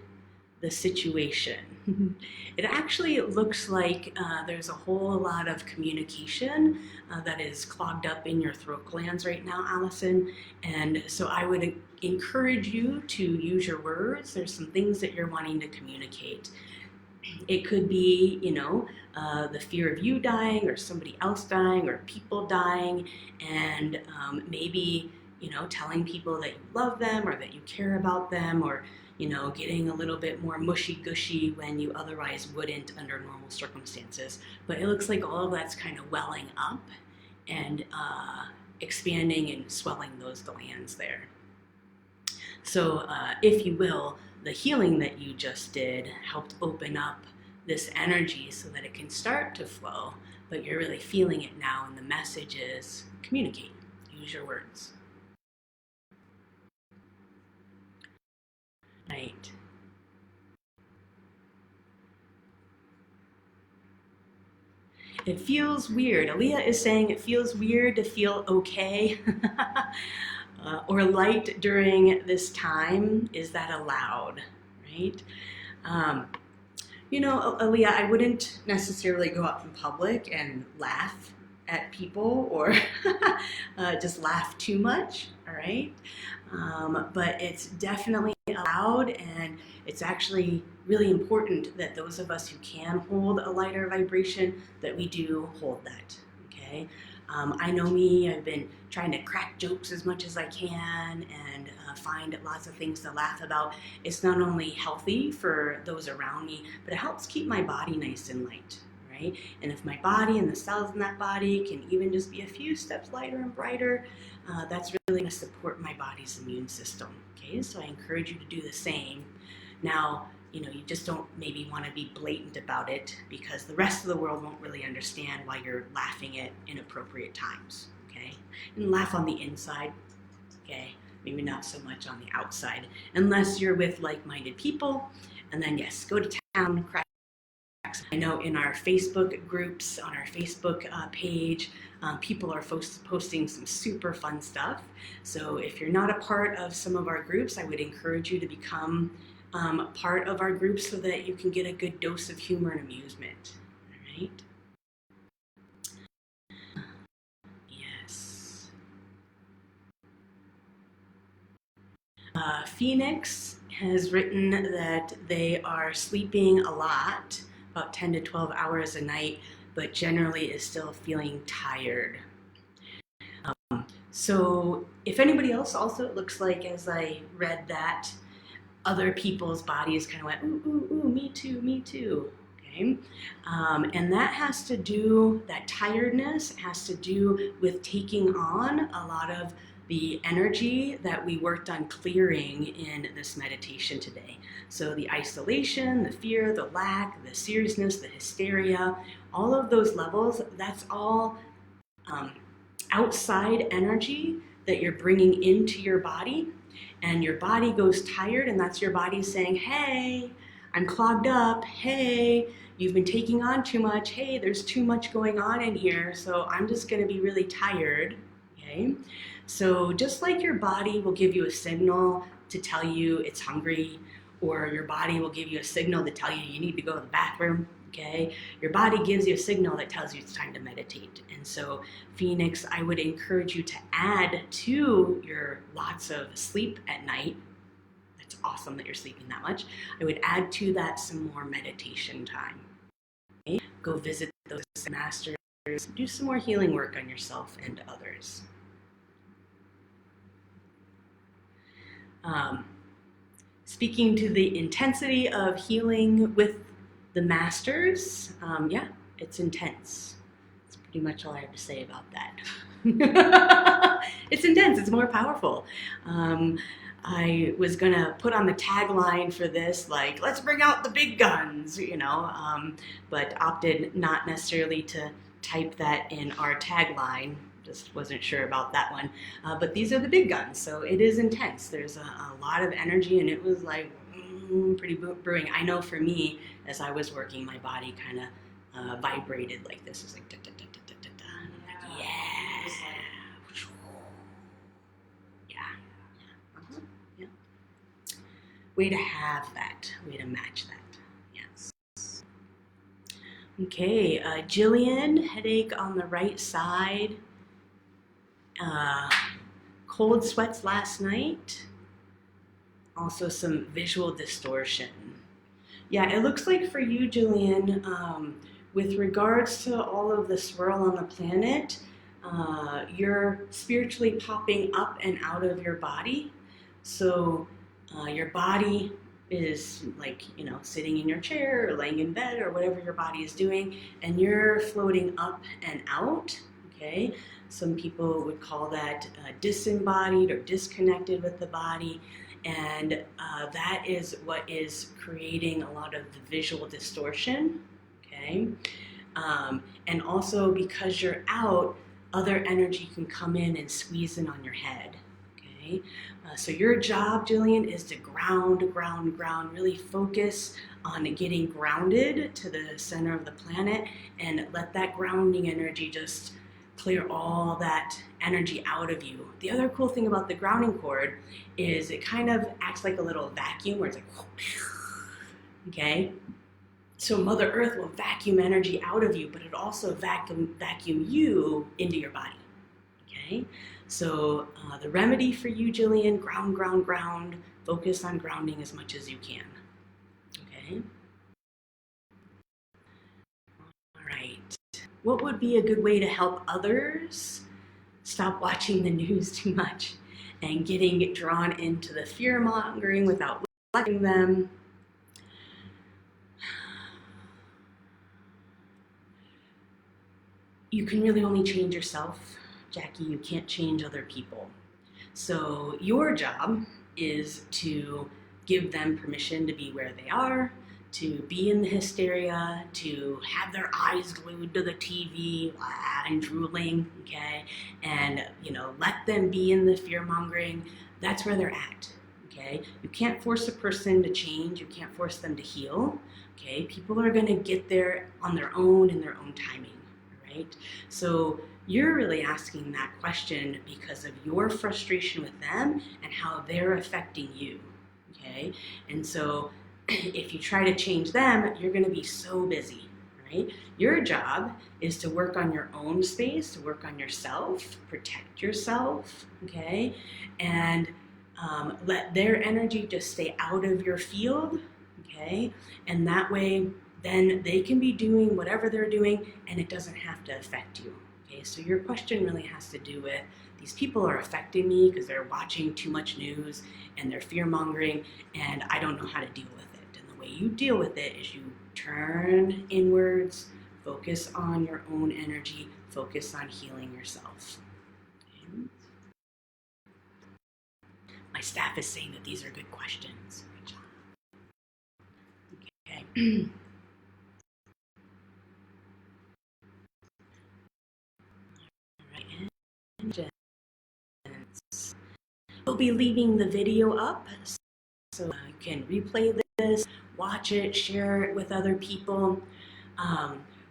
Speaker 1: the situation? It actually looks like there's a whole lot of communication that is clogged up in your throat glands right now, Allison. And so I would encourage you to use your words. There's some things that you're wanting to communicate. It could be, the fear of you dying or somebody else dying or people dying, and maybe, telling people that you love them or that you care about them, or, getting a little bit more mushy-gushy when you otherwise wouldn't under normal circumstances. But it looks like all of that's kind of welling up and expanding and swelling those glands there. So, if you will, the healing that you just did helped open up this energy so that it can start to flow, but you're really feeling it now, and the message is communicate. Use your words. Right. It feels weird. Aaliyah is saying it feels weird to feel okay or light during this time. Is that allowed? Right? Aaliyah, I wouldn't necessarily go out in public and laugh at people or just laugh too much, all right? But it's definitely allowed, and it's actually really important that those of us who can hold a lighter vibration, that we do hold that, okay? I know me, I've been trying to crack jokes as much as I can and find lots of things to laugh about. It's not only healthy for those around me, but it helps keep my body nice and light, right? And if my body and the cells in that body can even just be a few steps lighter and brighter, that's really going to support my body's immune system, okay? So I encourage you to do the same. Now, you just don't maybe want to be blatant about it, because the rest of the world won't really understand why you're laughing at inappropriate times, okay? And laugh on the inside, okay? Maybe not so much on the outside, unless you're with like-minded people. And then yes, go to town, crack. I know in our Facebook groups, on our Facebook page, people are posting some super fun stuff. So if you're not a part of some of our groups, I would encourage you to become part of our group so that you can get a good dose of humor and amusement. All right? Yes. Phoenix has written that they are sleeping a lot, about 10 to 12 hours a night, but generally is still feeling tired. So if anybody else also, it looks like as I read that, other people's bodies kind of went, ooh, ooh, ooh, me too, okay? And that has to do, that tiredness has to do with taking on a lot of the energy that we worked on clearing in this meditation today. So the isolation, the fear, the lack, the seriousness, the hysteria, all of those levels, that's all outside energy that you're bringing into your body, and your body goes tired, and that's your body saying, hey, I'm clogged up, hey, you've been taking on too much, hey, there's too much going on in here, so I'm just going to be really tired, okay? So just like your body will give you a signal to tell you it's hungry, or your body will give you a signal to tell you you need to go to the bathroom, okay? Your body gives you a signal that tells you it's time to meditate. And so, Phoenix, I would encourage you to add to your lots of sleep at night. That's awesome that you're sleeping that much. I would add to that some more meditation time. Okay? Go visit those masters. Do some more healing work on yourself and others. Speaking to the intensity of healing with the masters, yeah, it's intense. That's pretty much all I have to say about that. It's intense, it's more powerful. I was gonna put on the tagline for this, like, let's bring out the big guns, but opted not necessarily to type that in our tagline. Just wasn't sure about that one. But these are the big guns, so it is intense. There's a lot of energy, and it was like pretty brewing. I know for me, as I was working, my body kind of vibrated like this. It was like da da da da da da. And I'm like, yeah, yeah, yeah. Yeah. Way to have that. Way to match that. Yes. Okay, Jillian, headache on the right side. Cold sweats last night, also some visual distortion. Yeah, it looks like for you, Jillian, with regards to all of the swirl on the planet, you're spiritually popping up and out of your body. So your body is like, sitting in your chair or laying in bed or whatever your body is doing, and you're floating up and out. Okay. Some people would call that disembodied or disconnected with the body. And that is what is creating a lot of the visual distortion. Okay. And also because you're out, other energy can come in and squeeze in on your head. Okay. So your job, Jillian, is to ground, really focus on getting grounded to the center of the planet and let that grounding energy just clear all that energy out of you. The other cool thing about the grounding cord is it kind of acts like a little vacuum where it's like, okay? So Mother Earth will vacuum energy out of you, but it also vacuum you into your body, okay? So the remedy for you, Jillian, ground. Focus on grounding as much as you can, okay? All right. What would be a good way to help others stop watching the news too much and getting drawn into the fear mongering without letting them? You can really only change yourself, Jackie. You can't change other people. So your job is to give them permission to be where they are, to be in the hysteria, to have their eyes glued to the TV and drooling, okay? And, let them be in the fear-mongering. That's where they're at, okay? You can't force a person to change. You can't force them to heal, okay? People are going to get there on their own in their own timing, right? So you're really asking that question because of your frustration with them and how they're affecting you, okay? And so if you try to change them, you're going to be so busy, right? Your job is to work on your own space, to work on yourself, protect yourself, okay? And let their energy just stay out of your field, okay? And that way, then they can be doing whatever they're doing and it doesn't have to affect you. Okay, so your question really has to do with these people are affecting me because they're watching too much news and they're fear-mongering and I don't know how to deal with it. And the way you deal with it is you turn inwards, focus on your own energy, focus on healing yourself. Okay. My staff is saying that these are good questions. Good job. Okay. We'll be leaving the video up so you can replay this, watch it, share it with other people.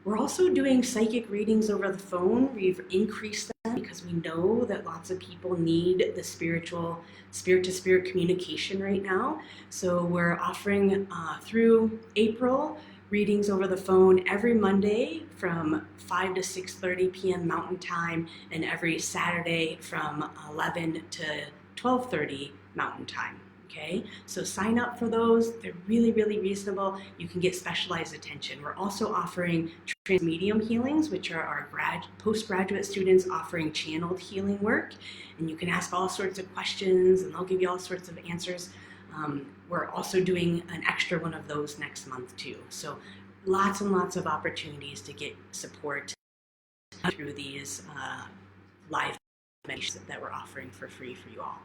Speaker 1: We're also doing psychic readings over the phone. We've increased them because we know that lots of people need the spirit-to-spirit communication right now. So we're offering through April readings over the phone every Monday from 5 to 6:30 p.m. Mountain Time and every Saturday from 11 to 12:30 Mountain Time. Okay, so sign up for those. They're really, really reasonable. You can get specialized attention. We're also offering transmedium healings, which are our postgraduate students offering channeled healing work. And you can ask all sorts of questions and they'll give you all sorts of answers. We're also doing an extra one of those next month too. So lots and lots of opportunities to get support through these live meditations that we're offering for free for you all.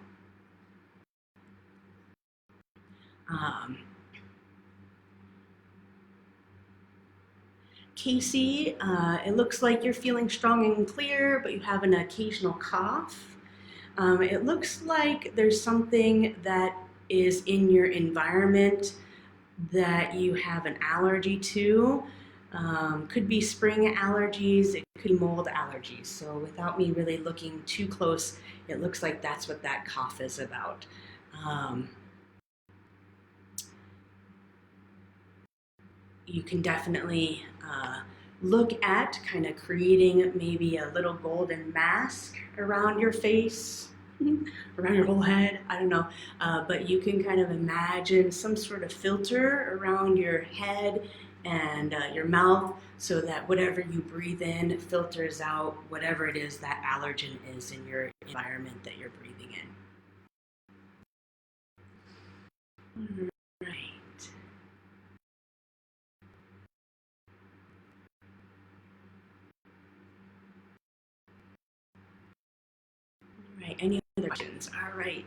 Speaker 1: Casey, it looks like you're feeling strong and clear, but you have an occasional cough. It looks like there's something that is in your environment that you have an allergy to. Could be spring allergies, it could be mold allergies. So without me really looking too close, it looks like that's what that cough is about. You can definitely look at kind of creating maybe a little golden mask around your face, around your whole head. I don't know. But you can kind of imagine some sort of filter around your head and your mouth so that whatever you breathe in filters out whatever it is that allergen is in your environment that you're breathing in. Right. Right. Any other questions? All right.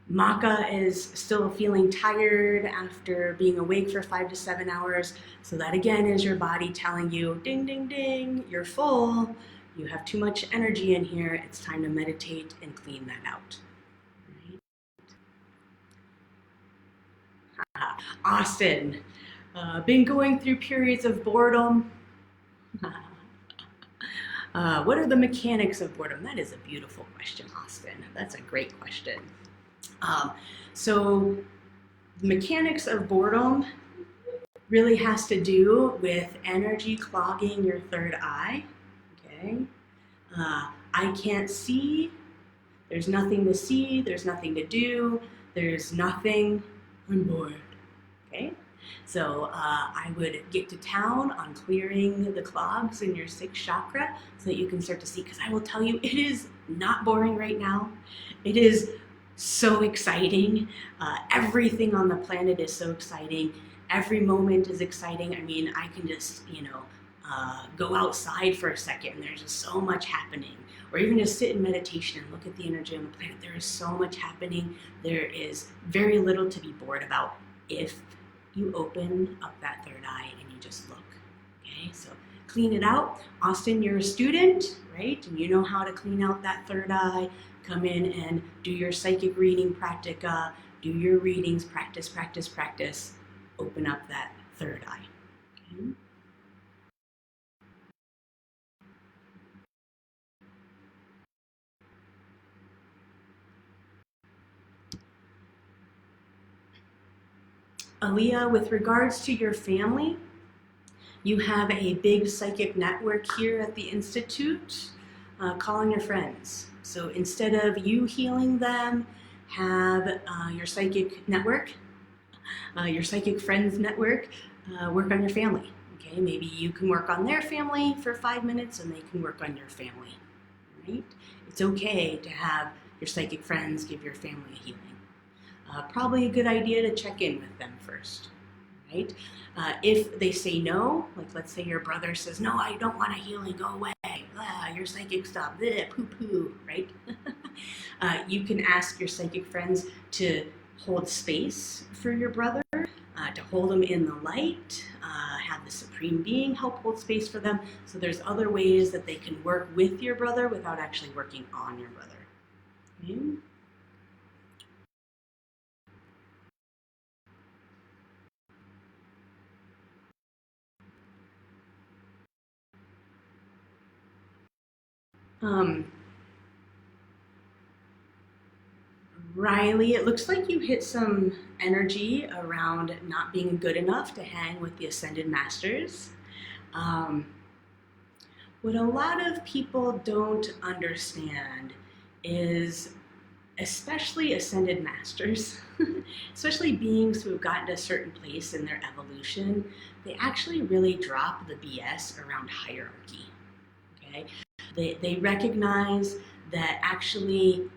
Speaker 1: Maka is still feeling tired after being awake for 5 to 7 hours. So that again is your body telling you, ding, ding, ding, you're full. You have too much energy in here. It's time to meditate and clean that out. Right? Austin, been going through periods of boredom. What are the mechanics of boredom? That is a beautiful question, Austin. That's a great question. Um, so the mechanics of boredom really has to do with energy clogging your third eye. Okay, I can't see. There's nothing to see. There's nothing to do. There's nothing. I'm bored. Okay, so I would get to town on clearing the clogs in your sixth chakra so that you can start to see. Because I will tell you, it is not boring right now. It is so exciting. Everything on the planet is so exciting. Every moment is exciting. I mean, I can just, go outside for a second and there's just so much happening. Or even just sit in meditation and look at the energy on the planet. There is so much happening. There is very little to be bored about if you open up that third eye and you just look. Okay, so clean it out. Austin, you're a student, right? And you know how to clean out that third eye. Come in and do your psychic reading practica, do your readings, practice, practice, practice. Open up that third eye. Okay? Aaliyah, with regards to your family, you have a big psychic network here at the Institute. Call on your friends. So instead of you healing them, have your psychic network, your psychic friends network, work on your family. Okay, maybe you can work on their family for 5 minutes and they can work on your family. Right? It's okay to have your psychic friends give your family a healing. Probably a good idea to check in with them first. Right? If they say no, like let's say your brother says, no, I don't want a healing, go away, your psychic stuff, poo poo, right? You can ask your psychic friends to hold space for your brother, to hold them in the light, have the Supreme Being help hold space for them. So there's other ways that they can work with your brother without actually working on your brother. Okay? Um, Riley, it looks like you hit some energy around not being good enough to hang with the Ascended Masters. Um, what a lot of people don't understand is, especially Ascended Masters, especially beings who have gotten to a certain place in their evolution, they actually really drop the BS around hierarchy. Okay? They recognize that actually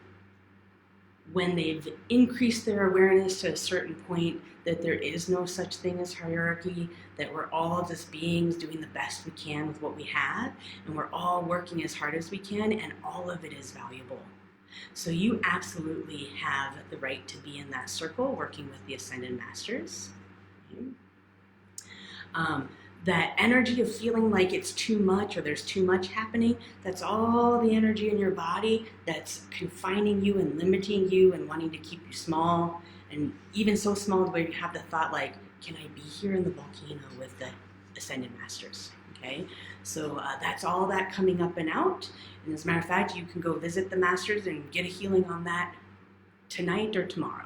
Speaker 1: when they've increased their awareness to a certain point, that there is no such thing as hierarchy, that we're all just beings doing the best we can with what we have, and we're all working as hard as we can, and all of it is valuable. So you absolutely have the right to be in that circle working with the Ascended Masters. Okay. Um, that energy of feeling like it's too much or there's too much happening, that's all the energy in your body that's confining you and limiting you and wanting to keep you small, and even so small where you have the thought like, can I be here in the volcano with the Ascended Masters? Okay, so that's all that coming up and out. And as a matter of fact, you can go visit the Masters and get a healing on that tonight or tomorrow.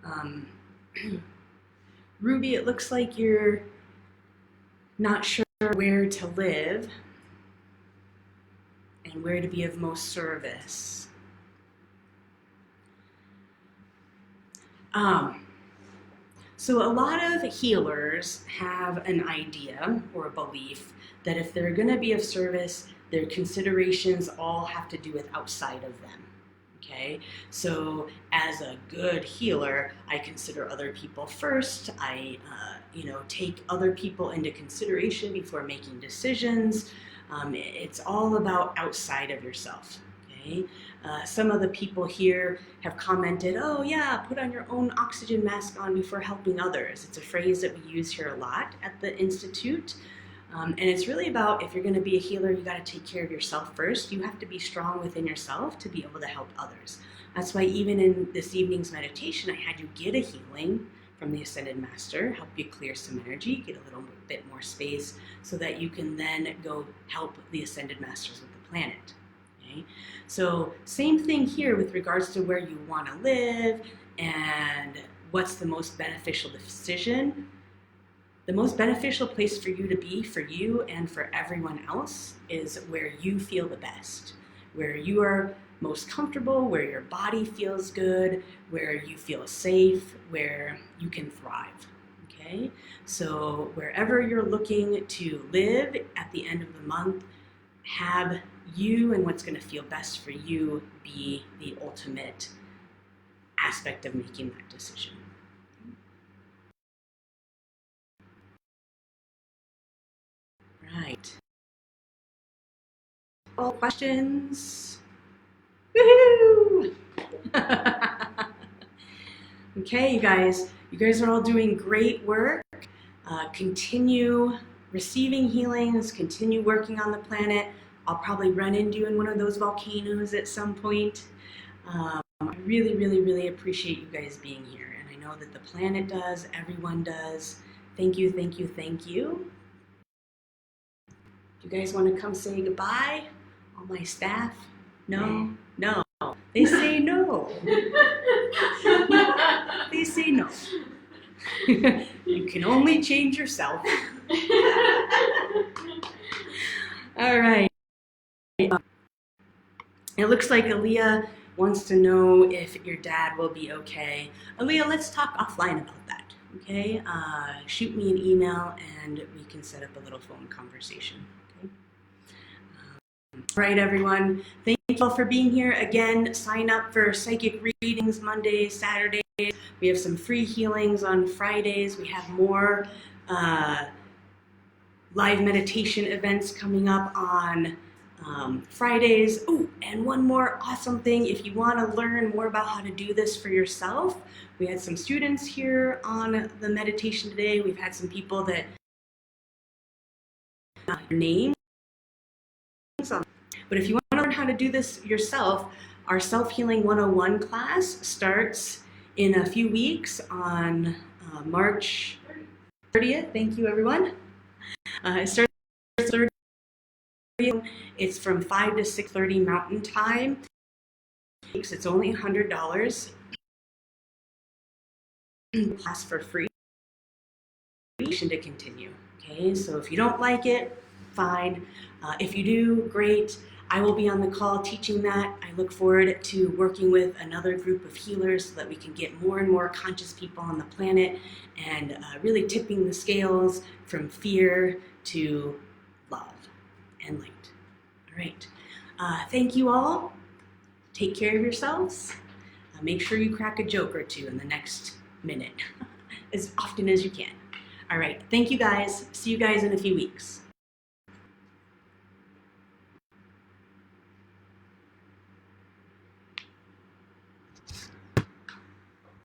Speaker 1: Um, Ruby, it looks like you're not sure where to live and where to be of most service. So a lot of healers have an idea or a belief that if they're going to be of service, their considerations all have to do with outside of them. Okay, so as a good healer, I consider other people first. I, take other people into consideration before making decisions. It's all about outside of yourself. Okay, some of the people here have commented, "Oh yeah, put on your own oxygen mask on before helping others." It's a phrase that we use here a lot at the Institute. And it's really about, if you're going to be a healer, you got to take care of yourself first. You have to be strong within yourself to be able to help others. That's why even in this evening's meditation, I had you get a healing from the Ascended Master, help you clear some energy, get a little bit more space, so that you can then go help the Ascended Masters with the planet. Okay? So same thing here with regards to where you want to live and what's the most beneficial decision. The most beneficial place for you to be, for you and for everyone else, is where you feel the best, where you are most comfortable, where your body feels good, where you feel safe, where you can thrive. Okay? So wherever you're looking to live at the end of the month, have you and what's going to feel best for you be the ultimate aspect of making that decision. Right. All questions? Woohoo! Okay, you guys are all doing great work. Continue receiving healings, continue working on the planet. I'll probably run into you in one of those volcanoes at some point. I really, really, really appreciate you guys being here. And I know that the planet does, everyone does. Thank you, thank you, thank you. Do you guys want to come say goodbye? All my staff? No? No. They say no. They say no. You can only change yourself. All right. It looks like Aaliyah wants to know if your dad will be okay. Aaliyah, let's talk offline about that. Okay? Shoot me an email and we can set up a little phone conversation. Okay? All right, everyone. Thank you all for being here. Again, sign up for psychic readings Mondays, Saturdays. We have some free healings on Fridays. We have more live meditation events coming up on Fridays. Oh, and one more awesome thing. If you want to learn more about how to do this for yourself, we had some students here on the meditation today. We've had some people that names. But if you want to learn how to do this yourself, our Self-Healing 101 class starts in a few weeks on March 30th. Thank you, everyone. It starts 30th. It's from 5 to 6:30 Mountain Time. It's only $100. Class for free. To continue. Okay, so if you don't like it, fine. If you do, great. I will be on the call teaching that. I look forward to working with another group of healers so that we can get more and more conscious people on the planet and really tipping the scales from fear to love and light. All right. Thank you all. Take care of yourselves. Make sure you crack a joke or two in the next minute as often as you can. All right. Thank you guys. See you guys in a few weeks.